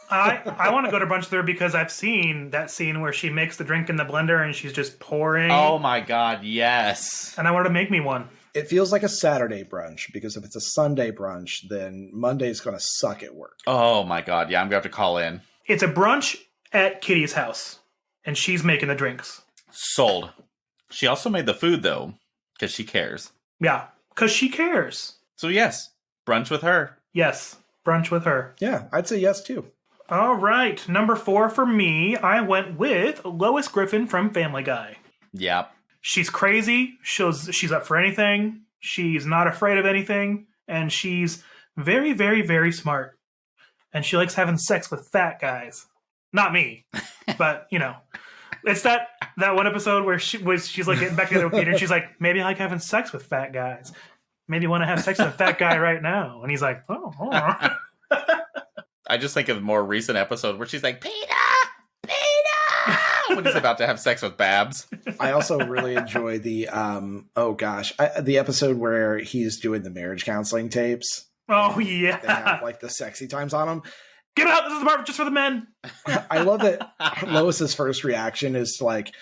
I want to go to brunch there because I've seen that scene where she makes the drink in the blender and she's just pouring. Oh my God, yes. And I want her to make me one. It feels like a Saturday brunch, because if it's a Sunday brunch, then Monday's going to suck at work. Oh my God, yeah, I'm going to have to call in. It's a brunch at Kitty's house, and she's making the drinks. Sold. She also made the food, though, because she cares. Yeah, because she cares. So yes, brunch with her. Yes, brunch with her. Yeah, I'd say yes, too. All right, number 4 for me, I went with Lois Griffin from Family Guy. Yep. She's crazy. She's up for anything. She's not afraid of anything. And she's very, very, very smart. And she likes having sex with fat guys. Not me. But, you know. It's that one episode where she's like getting back together with Peter. And she's like, maybe I like having sex with fat guys. Maybe I want to have sex with a fat guy right now. And he's like, oh. I just think of a more recent episode where she's like, Peter! When he's about to have sex with Babs. I also really enjoy the the episode where he's doing the marriage counseling tapes. Oh yeah, they have like the sexy times on them. Get out! This is the part just for the men. I love that Lois's first reaction is to like,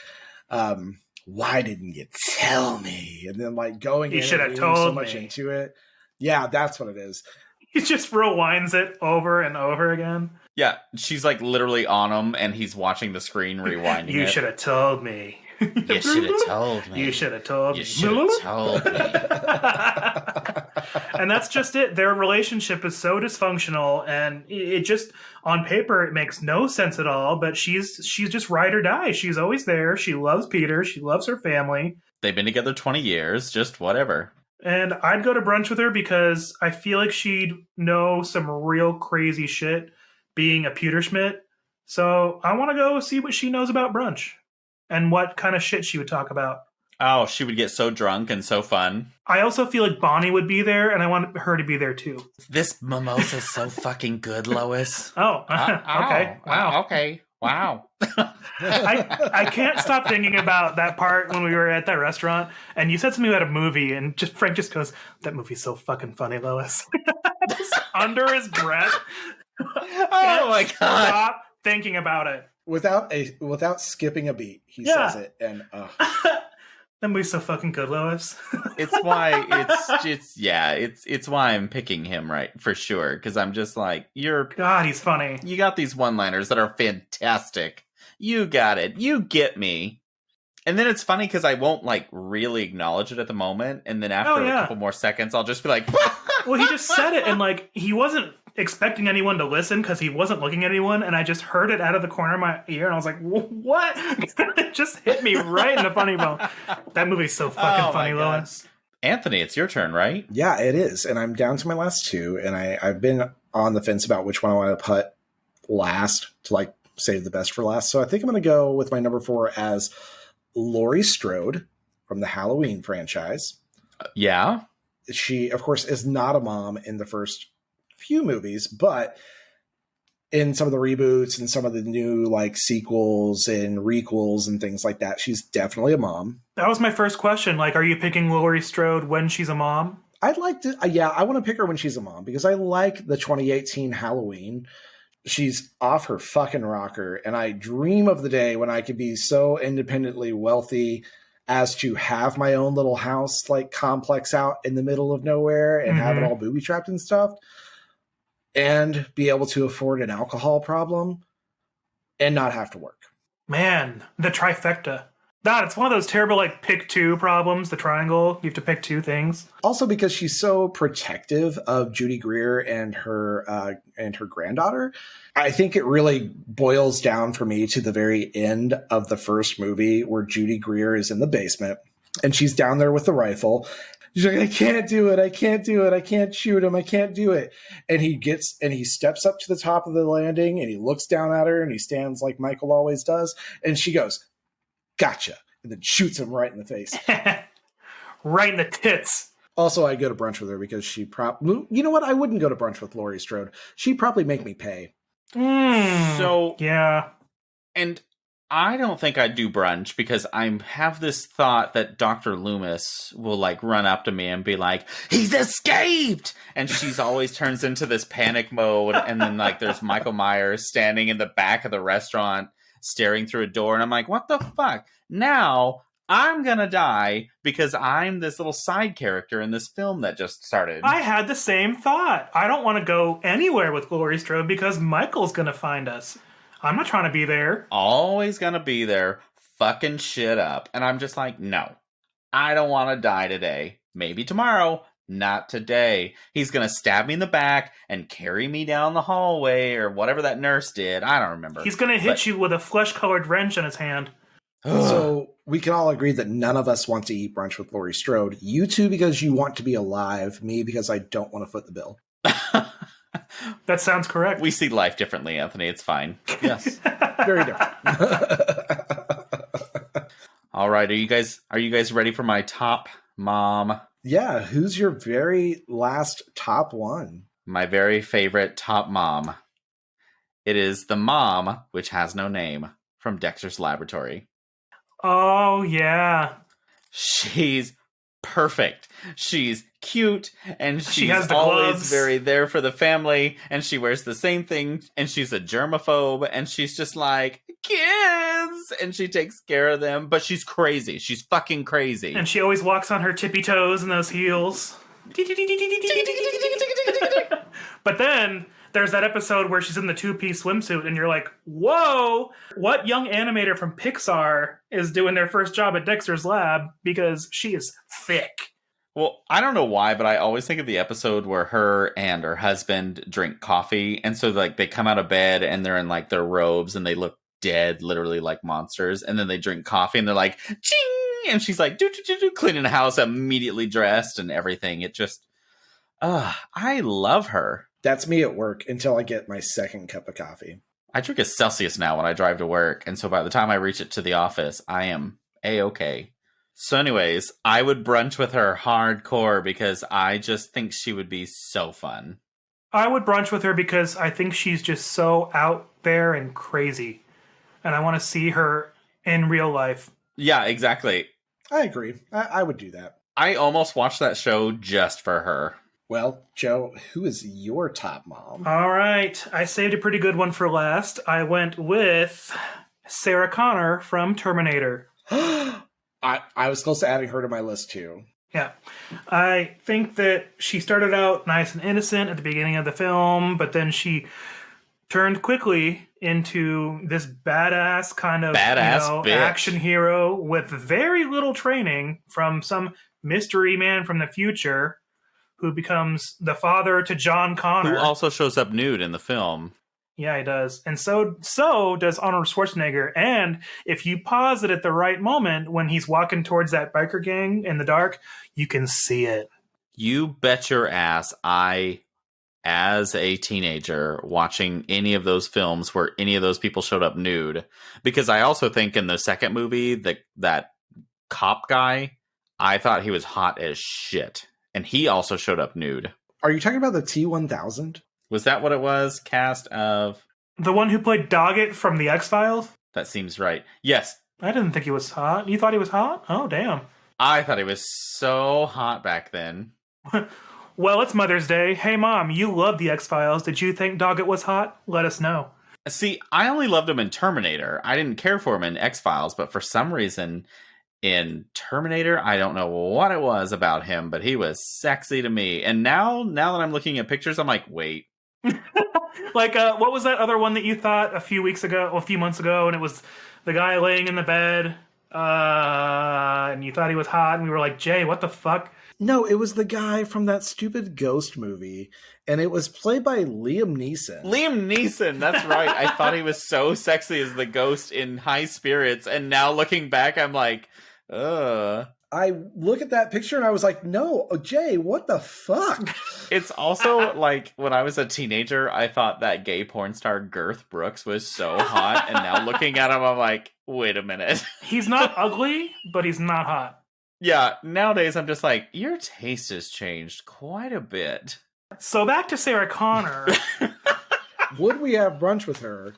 why didn't you tell me? And then like going You in should and have reading so told much me. into it. Yeah, that's what it is. He just rewinds it over and over again. Yeah, she's like literally on him, and he's watching the screen rewinding You it. should have told me. You should have told me. You should have told me. You should have told me. And that's just it. Their relationship is so dysfunctional, and it just, on paper, it makes no sense at all. But she's just ride or die. She's always there. She loves Peter. She loves her family. They've been together 20 years. Just whatever. And I'd go to brunch with her because I feel like she'd know some real crazy shit being a Peter Schmidt. So I want to go see what she knows about brunch and what kind of shit she would talk about. Oh, she would get so drunk and so fun. I also feel like Bonnie would be there, and I want her to be there too. This mimosa's so fucking good, Lois. Oh, okay. Wow. Okay. Wow. I can't stop thinking about that part when we were at that restaurant, and you said something about a movie, and Frank just goes, "That movie's so fucking funny, Lois." Just under his breath. Oh my god. Stop thinking about it. Without skipping a beat, he says it, and That movie's so fucking good, Lois. It's why it's why I'm picking him, right, for sure, because I'm just like, God, he's funny. you got these one-liners that are fantastic. You got it. You get me. And then it's funny because I won't like really acknowledge it at the moment, and then after a couple more seconds, I'll just be like, well, he just said it, and like he wasn't expecting anyone to listen because he wasn't looking at anyone, and I just heard it out of the corner of my ear, and I was like, what? It just hit me right in the funny bone. That movie's so fucking funny, Lois. Anthony, it's your turn, right? yeah, it is. And I'm down to my last two, and I've been on the fence about which one I want to put last to like save the best for last. So I think I'm going to go with my number 4 as Laurie Strode from the Halloween franchise. Yeah. She, of course, is not a mom in the first few movies, but in some of the reboots and some of the new like sequels and requels and things like that, she's definitely a mom. That was my first question. Like, are you picking Laurie Strode when she's a mom? I'd like to, I want to pick her when she's a mom because I like the 2018 Halloween. She's off her fucking rocker, and I dream of the day when I could be so independently wealthy as to have my own little house, like complex out in the middle of nowhere and have it all booby trapped and stuff, and be able to afford an alcohol problem and not have to work. Man, the trifecta. God, it's one of those terrible, like, pick two problems, the triangle. You have to pick two things. Also because she's so protective of Judy Greer and her granddaughter. I think it really boils down for me to the very end of the first movie where Judy Greer is in the basement and she's down there with the rifle. She's like, I can't do it. I can't do it. I can't shoot him. I can't do it. And he steps up to the top of the landing and he looks down at her and he stands like Michael always does. And she goes, gotcha. And then shoots him right in the face. Right in the tits. Also, I go to brunch with her because she you know what? I wouldn't go to brunch with Laurie Strode. She'd probably make me pay. So, yeah. And I don't think I'd do brunch because I have this thought that Dr. Loomis will like run up to me and be like, he's escaped! And she's always turns into this panic mode. And then like there's Michael Myers standing in the back of the restaurant staring through a door. And I'm like, what the fuck? Now I'm gonna die because I'm this little side character in this film that just started. I had the same thought. I don't want to go anywhere with Laurie Strode because Michael's gonna find us. I'm not trying to be there. Always gonna be there, fucking shit up. And I'm just like, no, I don't want to die today. Maybe tomorrow, not today. He's gonna stab me in the back and carry me down the hallway or whatever that nurse did. I don't remember. He's gonna hit you with a flesh-colored wrench in his hand. So we can all agree that none of us want to eat brunch with Laurie Strode. You two because you want to be alive. Me because I don't want to foot the bill. That sounds correct. We see life differently, Anthony. It's fine. Yes. Very different. All right. Are you guys ready for my top mom? Yeah. Who's your very last top one? My very favorite top mom. It is the mom, which has no name, from Dexter's Laboratory. Oh, yeah. She's perfect. She's cute, and She has she's the always gloves. very there for the family, and she wears the same thing, and she's a germaphobe, and she's just like, kids! And she takes care of them, but she's crazy. She's fucking crazy. And she always walks on her tippy toes and those heels. But then there's that episode where she's in the two-piece swimsuit and you're like, whoa, what young animator from Pixar is doing their first job at Dexter's Lab? Because she is thick. Well, I don't know why, but I always think of the episode where her and her husband drink coffee, and so like they come out of bed and they're in like their robes and they look dead, literally like monsters, and then they drink coffee and they're like, ching! And she's like, do, cleaning the house, immediately dressed and everything. It just, I love her. That's me at work until I get my second cup of coffee. I drink a Celsius now when I drive to work, and so by the time I reach it to the office, I am A-okay. So anyways, I would brunch with her hardcore because I just think she would be so fun. I would brunch with her because I think she's just so out there and crazy. And I want to see her in real life. Yeah, exactly. I agree. I would do that. I almost watched that show just for her. Well, Joe, who is your top mom? All right. I saved a pretty good one for last. I went with Sarah Connor from Terminator. I was close to adding her to my list, too. Yeah. I think that she started out nice and innocent at the beginning of the film, but then she turned quickly into this badass kind of bitch. action hero with very little training from some mystery man from the future who becomes the father to John Connor. Who also shows up nude in the film. Yeah, he does. And so does Arnold Schwarzenegger. And if you pause it at the right moment when he's walking towards that biker gang in the dark, you can see it. You bet your ass I, as a teenager, watching any of those films where any of those people showed up nude, because I also think in the second movie, that cop guy, I thought he was hot as shit. And he also showed up nude. Are you talking about the T-1000? Was that what it was? Cast of... The one who played Doggett from The X-Files? That seems right. Yes. I didn't think he was hot. You thought he was hot? Oh, damn. I thought he was so hot back then. Well, it's Mother's Day. Hey, Mom, you love The X-Files. Did you think Doggett was hot? Let us know. See, I only loved him in Terminator. I didn't care for him in X-Files, but for some reason... in Terminator, I don't know what it was about him, but he was sexy to me. And now that I'm looking at pictures, I'm like, wait. Like, what was that other one that you thought a few months ago, and it was the guy laying in the bed, and you thought he was hot, and we were like, Jay, what the fuck? No, it was the guy from that stupid Ghost movie, and it was played by Liam Neeson. Liam Neeson, that's right. I thought he was so sexy as the ghost in High Spirits, and now looking back, I'm like, ugh. I look at that picture and I was like, no, Jay, what the fuck? It's also like when I was a teenager, I thought that gay porn star Girth Brooks was so hot. And now looking at him, I'm like, wait a minute. He's not ugly, but he's not hot. Yeah, nowadays I'm just like, your taste has changed quite a bit. So back to Sarah Connor. Would we have brunch with her?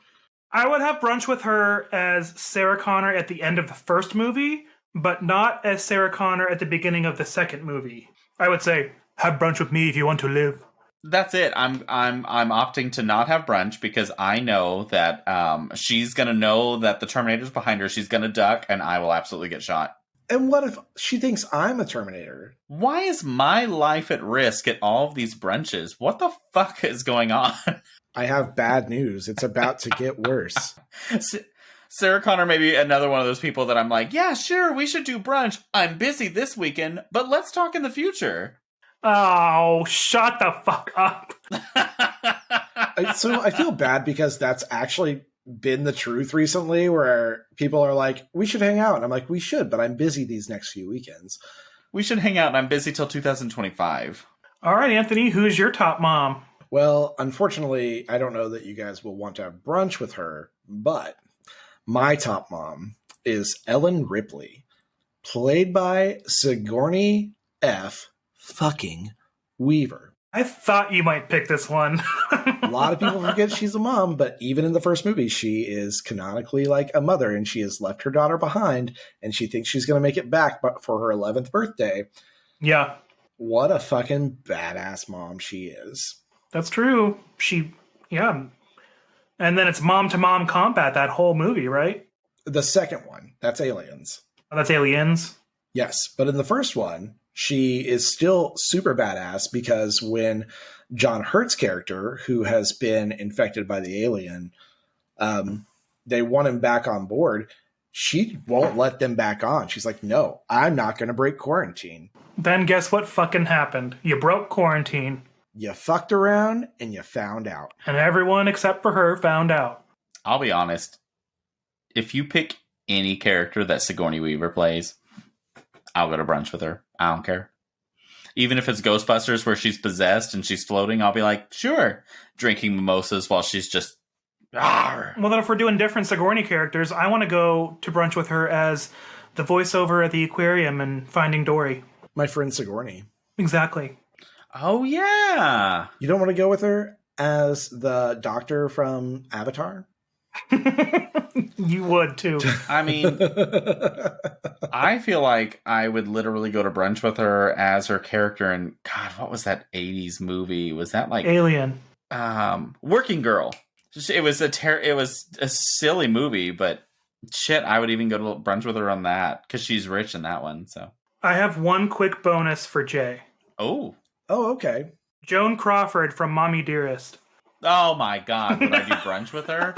I would have brunch with her as Sarah Connor at the end of the first movie, but not as Sarah Connor at the beginning of the second movie. I would say, have brunch with me if you want to live. That's it. I'm opting to not have brunch because I know that she's gonna know that the Terminator's behind her. She's gonna duck, and I will absolutely get shot. And what if she thinks I'm a Terminator? Why is my life at risk at all of these brunches? What the fuck is going on? I have bad news. It's about to get worse. Sarah Connor may be another one of those people that I'm like, yeah, sure, we should do brunch. I'm busy this weekend, but let's talk in the future. Oh, shut the fuck up. So I feel bad because that's actually been the truth recently where people are like, we should hang out. And I'm like, we should, but I'm busy these next few weekends. We should hang out and I'm busy till 2025. All right, Anthony, who's your top mom? Well, unfortunately, I don't know that you guys will want to have brunch with her, but my top mom is Ellen Ripley, played by Sigourney F. fucking Weaver. I thought you might pick this one. A lot of people forget she's a mom, but even in the first movie, she is canonically like a mother, and she has left her daughter behind, and she thinks she's going to make it back for her 11th birthday. Yeah, What a fucking badass mom she is. that's true. Yeah. And then it's mom to mom combat that whole movie, right? The second one, that's Aliens. Oh, that's Aliens. Yes, but in the first one, she is still super badass because when John Hurt's character, who has been infected by the alien, they want him back on board, she won't let them back on. She's like, no, I'm not going to break quarantine. Then guess what fucking happened? You broke quarantine. You fucked around and you found out. And everyone except for her found out. I'll be honest. If you pick any character that Sigourney Weaver plays, I'll go to brunch with her. I don't care. Even if it's Ghostbusters where she's possessed and she's floating, I'll be like, sure. Drinking mimosas while she's just... Arr. Well, then if we're doing different Sigourney characters, I want to go to brunch with her as the voiceover at the aquarium and Finding Dory. My friend Sigourney. Exactly. Oh, yeah. You don't want to go with her as the doctor from Avatar? You would, too. I mean, I feel like I would literally go to brunch with her as her character in, God, what was that 80s movie? Was that like... Alien. Working Girl. It was a silly movie, but shit, I would even go to brunch with her on that because she's rich in that one. So I have one quick bonus for Jay. oh okay. Joan Crawford from Mommy Dearest. Oh my God, would I do brunch with her?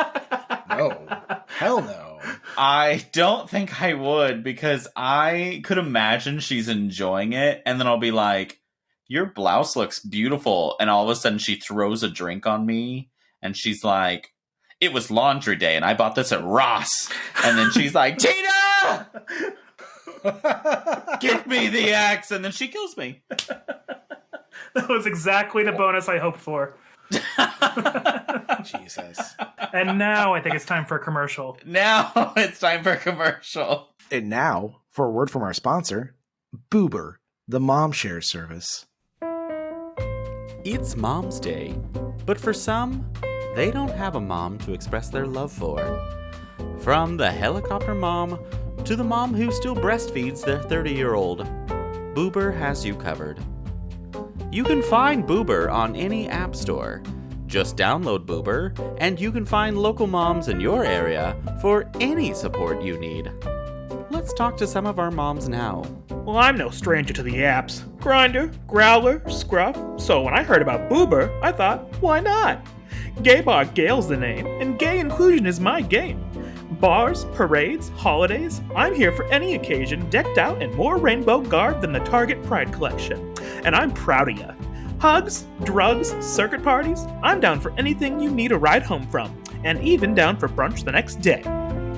No. Hell no. I don't think I would because I could imagine she's enjoying it, and then I'll be like, "Your blouse looks beautiful," and all of a sudden she throws a drink on me. And she's like, it was laundry day, and I bought this at Ross. And then she's like, Tina! Give me the axe! And then she kills me. That was exactly the bonus I hoped for. Jesus. And now I think it's time for a commercial. Now it's time for a commercial. And now, for a word from our sponsor, Boober, the mom share service. It's Mom's Day, but for some, they don't have a mom to express their love for. From the helicopter mom to the mom who still breastfeeds their 30-year-old, Boober has you covered. You can find Boober on any app store. Just download Boober, and you can find local moms in your area for any support you need. Let's talk to some of our moms now. Well, I'm no stranger to the apps. Grindr, Growler, Scruff. So when I heard about Boober, I thought, why not? Gay Bar Gale's the name, and gay inclusion is my game. Bars, parades, holidays, I'm here for any occasion, decked out in more rainbow garb than the Target Pride collection. And I'm proud of ya. Hugs, drugs, circuit parties, I'm down for anything you need a ride home from, and even down for brunch the next day.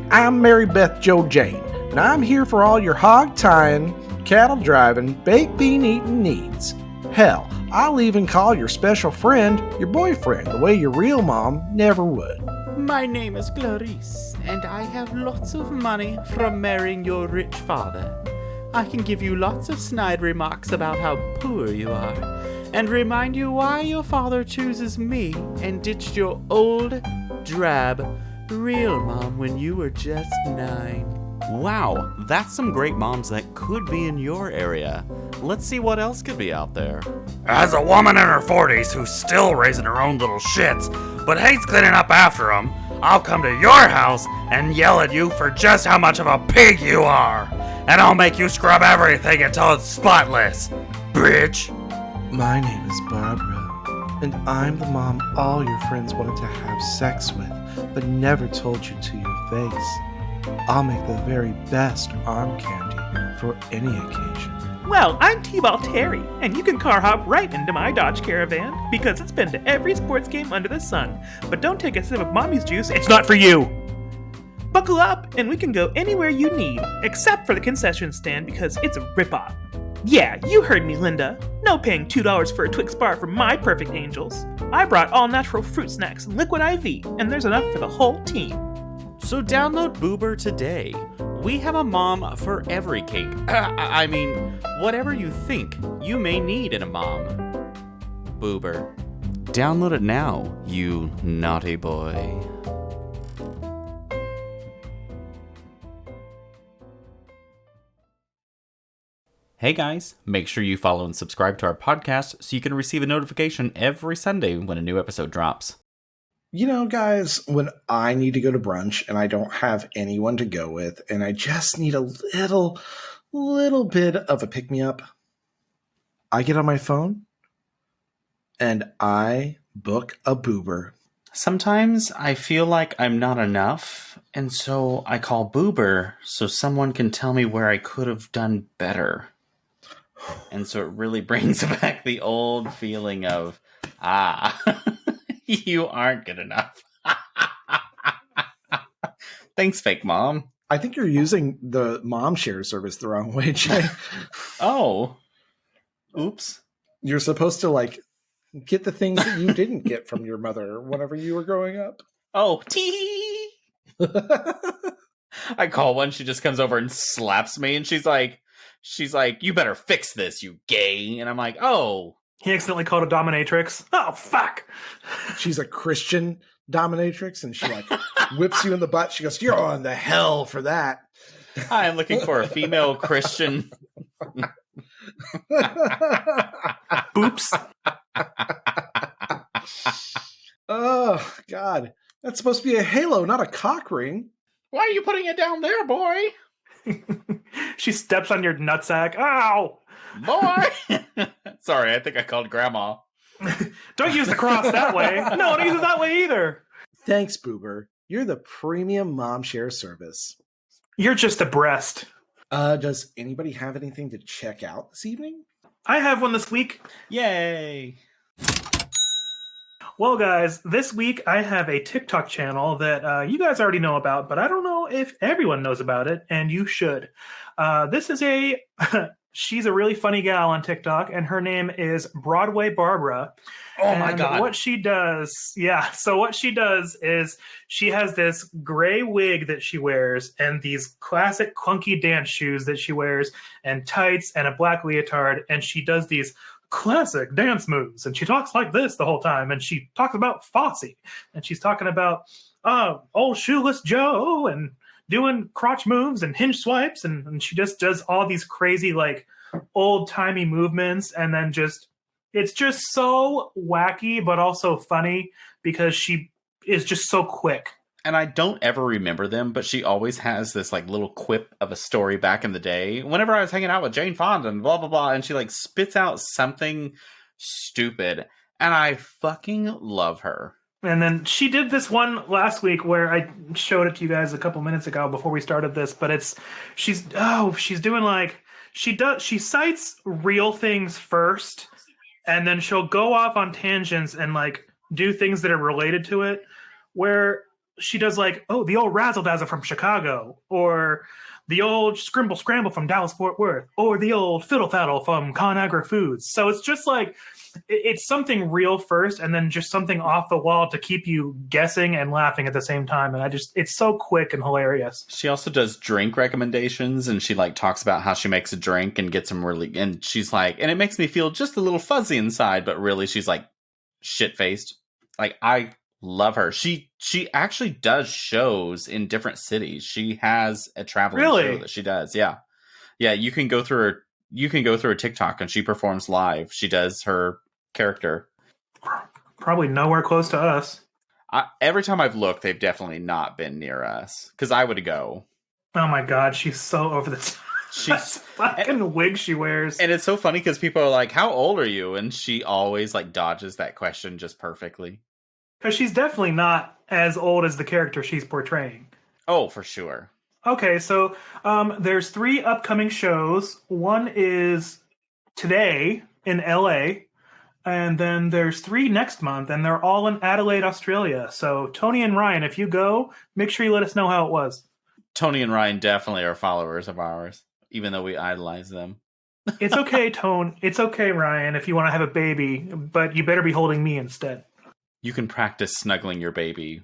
I'm Mary Beth Joe Jane, and I'm here for all your hog tying, cattle driving, baked bean eating needs. Hell, I'll even call your special friend your boyfriend the way your real mom never would. My name is Clarice, and I have lots of money from marrying your rich father. I can give you lots of snide remarks about how poor you are, and remind you why your father chooses me and ditched your old, drab, real mom when you were just 9. Wow, that's some great moms that could be in your area. Let's see what else could be out there. As a woman in her 40s who's still raising her own little shits, but hates cleaning up after them, I'll come to your house and yell at you for just how much of a pig you are. And I'll make you scrub everything until it's spotless, bitch. My name is Barbara, and I'm the mom all your friends wanted to have sex with, but never told you to your face. I'll make the very best arm candy for any occasion. Well, I'm T-Ball Terry, and you can car hop right into my Dodge Caravan because it's been to every sports game under the sun. But don't take a sip of mommy's juice, it's not for you! Buckle up, and we can go anywhere you need, except for the concession stand because it's a ripoff. Yeah, you heard me, Linda. No paying $2 for a Twix bar for my perfect angels. I brought all natural fruit snacks and liquid IV, and there's enough for the whole team. So download Boober today. We have a mom for every kink. I mean, whatever you think you may need in a mom. Boober. Download it now, you naughty boy. Hey guys, make sure you follow and subscribe to our podcast so you can receive a notification every Sunday when a new episode drops. You know, guys, when I need to go to brunch and I don't have anyone to go with and I just need a little bit of a pick-me-up, I get on my phone and I book a Boober. Sometimes I feel like I'm not enough, and so I call Boober so someone can tell me where I could have done better. And so it really brings back the old feeling of, you aren't good enough. Thanks, fake mom. I think you're using the mom share service the wrong way, Jay. Oh. Oops. You're supposed to, like, get the things that you didn't get from your mother whenever you were growing up. Oh, tee. I call one, she just comes over and slaps me, and she's like, you better fix this, you gay. And I'm like, oh. He accidentally called a dominatrix. Oh, fuck. She's a Christian dominatrix, and she, like, whips you in the butt. She goes, you're on the hell for that. I am looking for a female Christian. Oops. Oh, God. That's supposed to be a halo, not a cock ring. Why are you putting it down there, boy? She steps on your nutsack. Ow! Boy! Sorry, I think I called Grandma. Don't use the cross that way. No, don't use it that way either. Thanks, Boober. You're the premium mom share service. You're just a breast. Does anybody have anything to check out this evening? I have one this week. Yay! Well, guys, this week I have a TikTok channel that you guys already know about, but I don't know if everyone knows about it, and you should. This is she's a really funny gal on TikTok, and her name is Broadway Barbara. Oh my God. What she does is she has this gray wig that she wears and these classic clunky dance shoes that she wears and tights and a black leotard, and she does these classic dance moves, and she talks like this the whole time, and she talks about Fosse, and she's talking about old shoeless Joe and doing crotch moves and hinge swipes, and she just does all these crazy, like, old-timey movements, and then it's just so wacky but also funny because she is just so quick. And I don't ever remember them, but she always has this, like, little quip of a story back in the day. Whenever I was hanging out with Jane Fonda and blah, blah, blah, and she, like, spits out something stupid. And I fucking love her. And then she did this one last week where I showed it to you guys a couple minutes ago before we started this, but she's doing, like, she cites real things first, and then she'll go off on tangents and, like, do things that are related to it, where she does, like, the old Razzle Dazzle from Chicago, or the old Scrimble Scramble from Dallas Fort Worth, or the old Fiddle Faddle from ConAgra Foods. So it's just like, it's something real first, and then just something off the wall to keep you guessing and laughing at the same time. And it's so quick and hilarious. She also does drink recommendations, and she, like, talks about how she makes a drink and gets them really, and she's like, and it makes me feel just a little fuzzy inside, but really she's, like, shit-faced. Like, I love her. She actually does shows in different cities. She has a traveling show that she does. Yeah. You can go through her TikTok and she performs live. She does her character. Probably nowhere close to us. Every time I've looked, they've definitely not been near us, because I would go. Oh my God, she's so over the top. She's fucking wig she wears. And it's so funny because people are like, how old are you? And she always, like, dodges that question just perfectly. Because she's definitely not as old as the character she's portraying. Oh, for sure. Okay, so there's 3 upcoming shows. One is today in LA, and then there's 3 next month, and they're all in Adelaide, Australia. So Tony and Ryan, if you go, make sure you let us know how it was. Tony and Ryan definitely are followers of ours, even though we idolize them. It's okay, Tone. It's okay, Ryan, if you want to have a baby, but you better be holding me instead. You can practice snuggling your baby.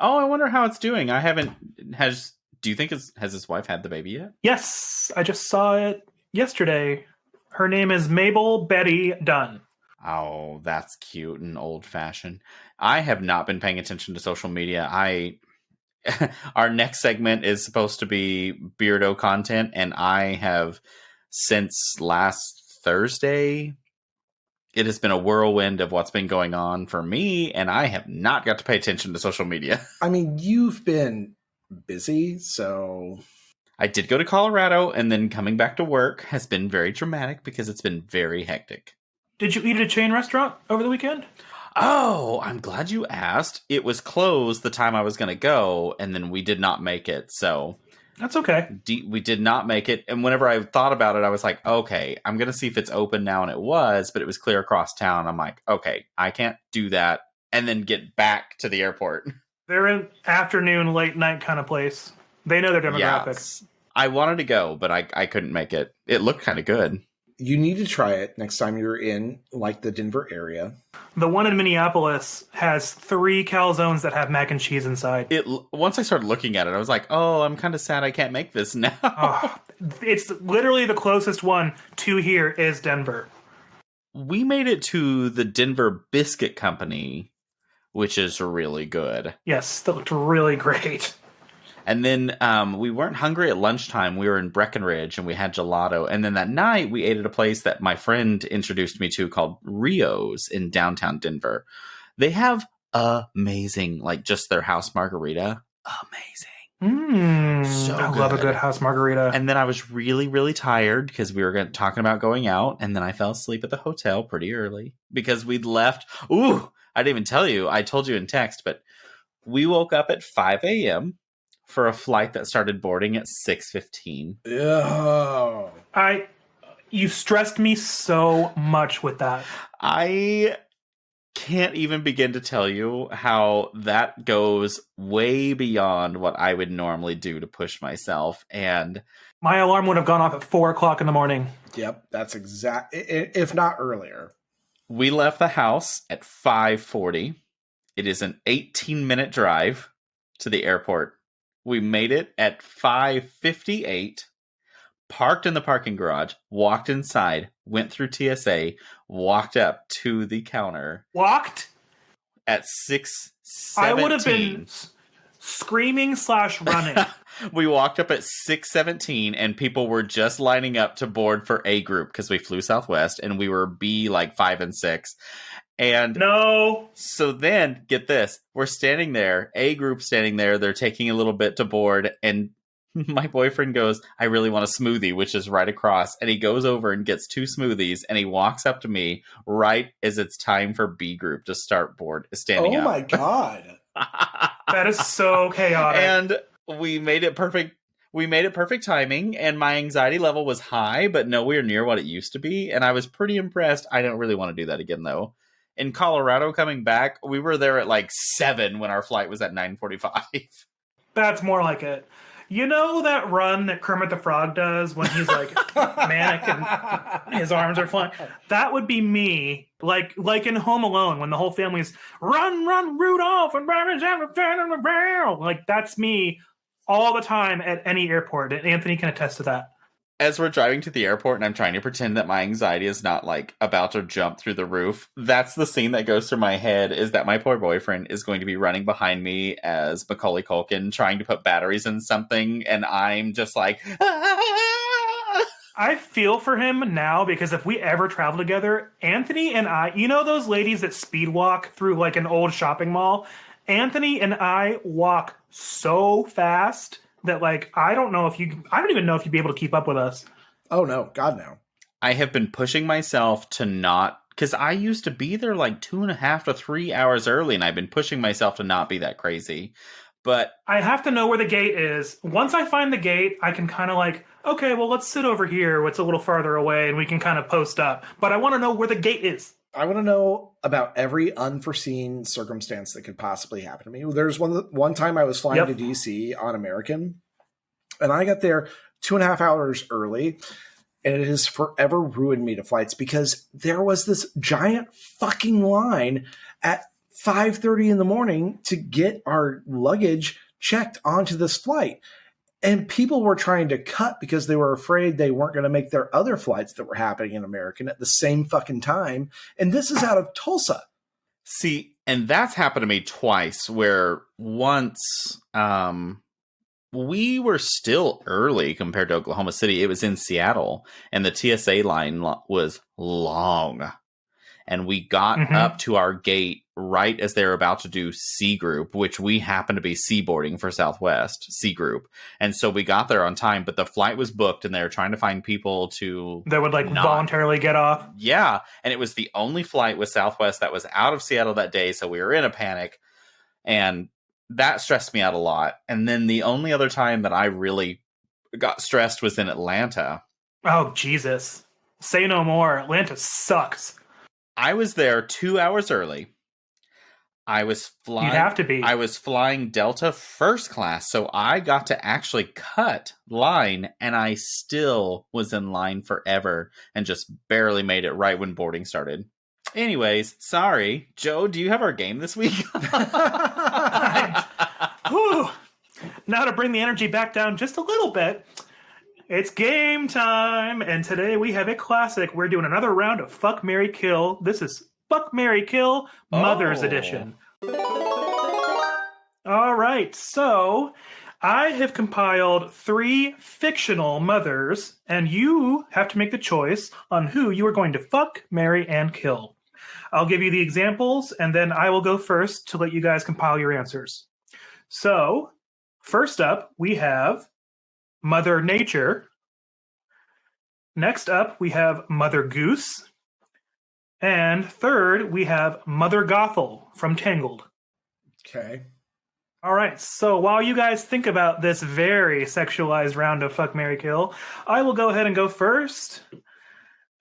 Oh, I wonder how it's doing. Do you think has his wife had the baby yet? Yes, I just saw it yesterday. Her name is Mabel Betty Dunn. Oh, that's cute and old-fashioned. I have not been paying attention to social media. Our next segment is supposed to be Beardo content, and I have since last Thursday, it has been a whirlwind of what's been going on for me, and I have not got to pay attention to social media. I mean, you've been busy, so... I did go to Colorado, and then coming back to work has been very dramatic because it's been very hectic. Did you eat at a chain restaurant over the weekend? Oh, I'm glad you asked. It was closed the time I was going to go, and then we did not make it, so... That's okay. We did not make it, and whenever I thought about it, I was like, okay, I'm going to see if it's open now, and it was, but it was clear across town. I'm like, okay, I can't do that, and then get back to the airport. They're an afternoon, late night kind of place. They know their demographics. Yes. I wanted to go, but I couldn't make it. It looked kind of good. You need to try it next time you're in, like, the Denver area. The one in Minneapolis has 3 calzones that have mac and cheese inside. Once I started looking at it, I was like, oh, I'm kind of sad I can't make this now. Oh, it's literally the closest one to here is Denver. We made it to the Denver Biscuit Company, which is really good. Yes, that looked really great. And then we weren't hungry at lunchtime. We were in Breckenridge, and we had gelato. And then that night, we ate at a place that my friend introduced me to called Rio's in downtown Denver. They have amazing, like, just their house margarita. Amazing. So I good. love a good house margarita. And then I was really, really tired because we were talking about going out. And then I fell asleep at the hotel pretty early because we'd left. Ooh, I didn't even tell you. I told you in text, but we woke up at 5 a.m. for a flight that started boarding at 6:15. Oh. You stressed me so much with that. I can't even begin to tell you how that goes way beyond what I would normally do to push myself. And my alarm would have gone off at 4 o'clock in the morning. Yep, that's exact. If not earlier. We left the house at 5:40. It is an 18-minute drive to the airport. We made it at 5:58, parked in the parking garage, walked inside, went through TSA, walked up to the counter. Walked? At 6:17. I would have been screaming / running. We walked up at 6:17, and people were just lining up to board for A group because we flew Southwest, and we were B, like 5 and 6. And no. So then, get this. We're standing there, A group standing there. They're taking a little bit to board. And my boyfriend goes, I really want a smoothie, which is right across. And he goes over and gets 2 smoothies. And he walks up to me right as it's time for B group to start standing up. Oh, my God. That is so chaotic. And we made it perfect. We made it perfect timing. And my anxiety level was high, but nowhere near what it used to be. And I was pretty impressed. I don't really want to do that again, though. In Colorado coming back, we were there at like 7 when our flight was at 9:45. That's more like it. You know that run that Kermit the Frog does when he's like manic and his arms are flying? That would be me, like in Home Alone when the whole family's run, Rudolph, and like that's me all the time at any airport. And Anthony can attest to that. As we're driving to the airport and I'm trying to pretend that my anxiety is not like about to jump through the roof, that's the scene that goes through my head, is that my poor boyfriend is going to be running behind me as Macaulay Culkin trying to put batteries in something, and I'm just like, ah! I feel for him now because if we ever travel together, Anthony and I, you know those ladies that speed walk through like an old shopping mall? Anthony and I walk so fast that, like, I don't even know if you'd be able to keep up with us. Oh, no. God, no. I have been pushing myself to not, because I used to be there like 2.5 to 3 hours early, and I've been pushing myself to not be that crazy. But I have to know where the gate is. Once I find the gate, I can kind of like, okay, well, let's sit over here. It's a little farther away, and we can kind of post up. But I want to know where the gate is. I want to know about every unforeseen circumstance that could possibly happen to me. There's one time I was flying to DC on American, and I got there 2.5 hours early, and it has forever ruined me to flights because there was this giant fucking line at 5:30 in the morning to get our luggage checked onto this flight. And people were trying to cut because they were afraid they weren't going to make their other flights that were happening in American at the same fucking time. And this is out of Tulsa. see, and that's happened to me twice, where once we were still early compared to Oklahoma City. It was in Seattle, and the TSA line was long. And we got up to our gate right as they were about to do C Group, which we happened to be seaboarding for Southwest C Group. And so we got there on time, but the flight was booked, and they were trying to find people to... That would, like, voluntarily get off? Yeah, and it was the only flight with Southwest that was out of Seattle that day, so we were in a panic. And that stressed me out a lot. And then the only other time that I really got stressed was in Atlanta. Oh, Jesus. Say no more. Atlanta sucks. I was there 2 hours early. I was flying. You'd have to be. I was flying Delta first class, so I got to actually cut line, and I still was in line forever and just barely made it right when boarding started. Anyways, sorry. Joe, do you have our game this week? Whew. Now to bring the energy back down just a little bit, it's game time, and today we have a classic. We're doing another round of Fuck, Marry, Kill. This is Fuck, Marry, Kill, Mother's Edition. All right, so I have compiled 3 fictional mothers, and you have to make the choice on who you are going to fuck, marry, and kill. I'll give you the examples, and then I will go first to let you guys compile your answers. So, first up, we have Mother Nature. Next up, we have Mother Goose. And third, we have Mother Gothel from Tangled. Okay. All right, so while you guys think about this very sexualized round of Fuck, Marry, Kill, I will go ahead and go first.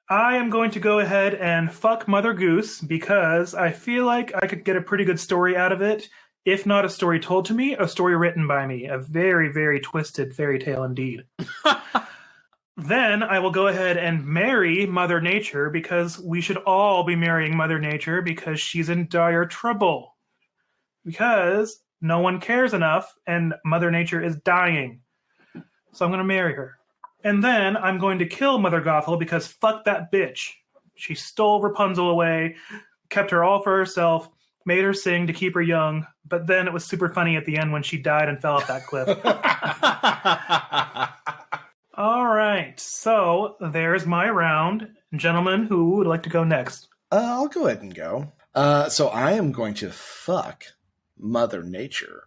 I am going to go ahead and fuck Mother Goose because I feel like I could get a pretty good story out of it. If not a story told to me, a story written by me. A very, very twisted fairy tale indeed. Then I will go ahead and marry Mother Nature because we should all be marrying Mother Nature because she's in dire trouble. Because no one cares enough and Mother Nature is dying. So I'm going to marry her. And then I'm going to kill Mother Gothel because fuck that bitch. She stole Rapunzel away, kept her all for herself, made her sing to keep her young, but then it was super funny at the end when she died and fell off that cliff. All right, so there's my round. Gentlemen, who would like to go next? I'll go ahead and go. So I am going to fuck Mother Nature.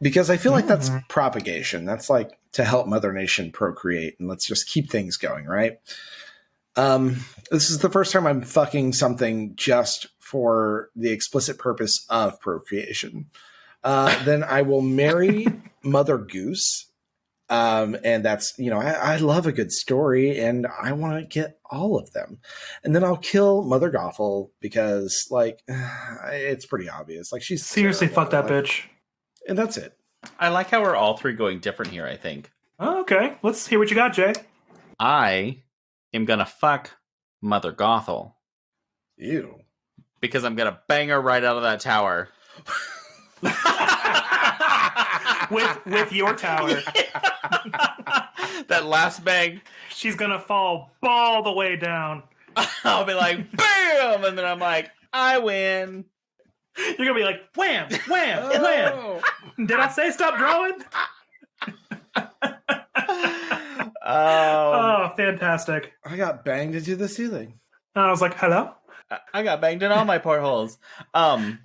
Because I feel like that's propagation. That's like to help Mother Nation procreate, and let's just keep things going, right? This is the first time I'm fucking something just for the explicit purpose of procreation. Then I will marry Mother Goose. And that's, I love a good story and I want to get all of them. And then I'll kill Mother Gothel because, like, it's pretty obvious. Like, she's seriously, terrible. fuck that bitch. And that's it. I like how we're all 3 going different here, I think. Oh, okay. Let's hear what you got, Jay. I am going to fuck Mother Gothel. Ew. Because I'm going to bang her right out of that tower. with your tower. That last bang. She's going to fall all the way down. I'll be like, bam! And then I'm like, I win. You're going to be like, wham, wham, wham. Did I say stop drawing? Oh, fantastic. I got banged into the ceiling. And I was like, hello? I got banged in all my portholes. And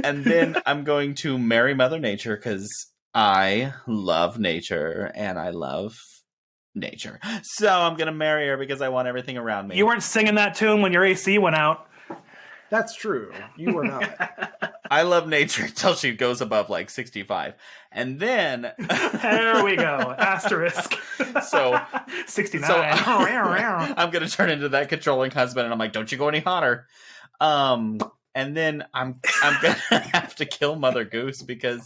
then I'm going to marry Mother Nature because I love nature and I love nature. So I'm going to marry her because I want everything around me. You weren't singing that tune when your AC went out. That's true. You were not. I love nature until she goes above like 65. And then... There we go. Asterisk. So 69. So I'm going to turn into that controlling husband and I'm like, don't you go any hotter. And then I'm going to have to kill Mother Goose because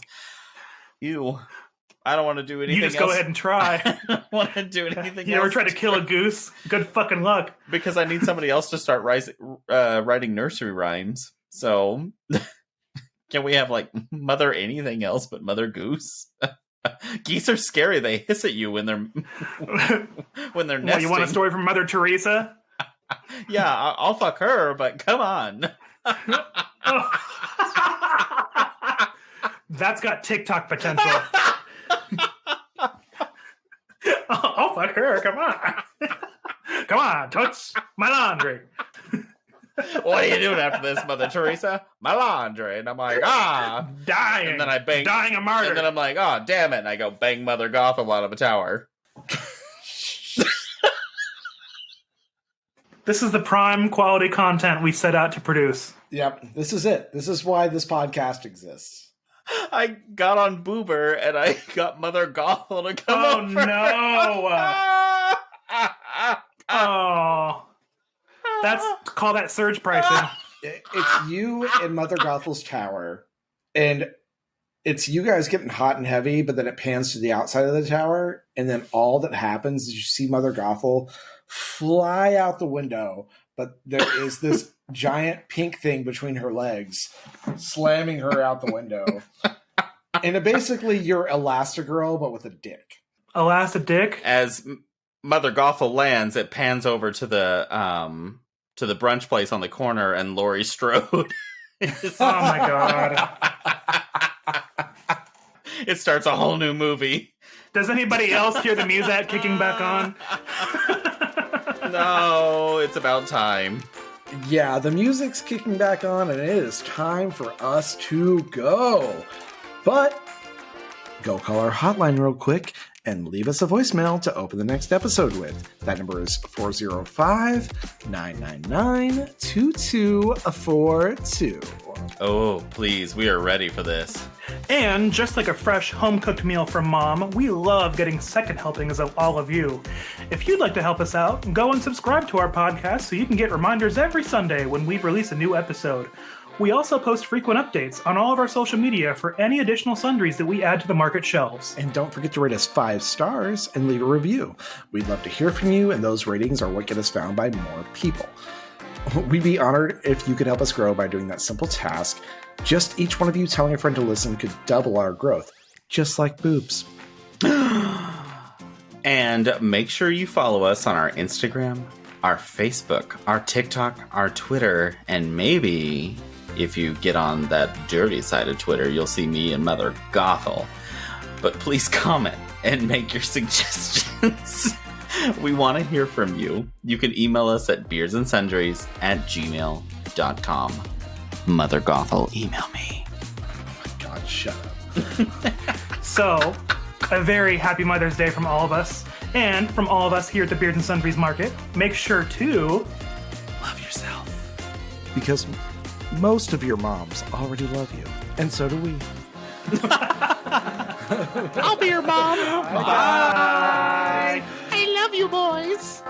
I don't want to do anything else. You just go ahead and try. I don't want to do anything else. You ever try to kill a goose? Good fucking luck. Because I need somebody else to start writing nursery rhymes. So can we have like Mother anything else but Mother Goose? Geese are scary. They hiss at you when they're nesting. Well, you want a story from Mother Teresa? Yeah, I'll fuck her, but come on. That's got TikTok potential. Oh, fuck her. Come on. Come on, Toots. My laundry. What are you doing after this, Mother Teresa? My laundry. And I'm like, Dying. And then I bang. Dying a martyr. And then I'm like, damn it. And I go bang Mother Gothel out of a tower. This is the prime quality content we set out to produce. Yep, this is it. This is why this podcast exists. I got on Boober and I got Mother Gothel to come over. No. Oh. Call that surge pricing. It's you in Mother Gothel's tower, and it's you guys getting hot and heavy, but then it pans to the outside of the tower, and then all that happens is you see Mother Gothel fly out the window, but there is this giant pink thing between her legs, slamming her out the window. And basically, you're Elastigirl, but with a dick. Elastic? As Mother Gothel lands, it pans over to the brunch place on the corner, and Laurie Strode. Oh my god. It starts a whole new movie. Does anybody else hear the music kicking back on? No, it's about time. Yeah, the music's kicking back on, and it is time for us to go. But go call our hotline real quick and leave us a voicemail to open the next episode with. That number is 405-999-2242. Oh, please, we are ready for this. And just like a fresh home-cooked meal from Mom, we love getting second helpings of all of you. If you'd like to help us out, go and subscribe to our podcast so you can get reminders every Sunday when we release a new episode. We also post frequent updates on all of our social media for any additional sundries that we add to the market shelves. And don't forget to rate us 5 stars and leave a review. We'd love to hear from you, and those ratings are what get us found by more people. We'd be honored if you could help us grow by doing that simple task. Just each one of you telling a friend to listen could double our growth, just like boobs. And make sure you follow us on our Instagram, our Facebook, our TikTok, our Twitter, and maybe if you get on that dirty side of Twitter, you'll see me and Mother Gothel. But please comment and make your suggestions. We want to hear from you. You can email us at beardsandsundries@gmail.com. Mother Gothel, email me. Oh my god, shut up. So, a very happy Mother's Day from all of us, and from all of us here at the Beards and Sundries Market. Make sure to Love yourself. Because most of your moms already love you, and so do we. I'll be your mom. Bye. I love you, boys.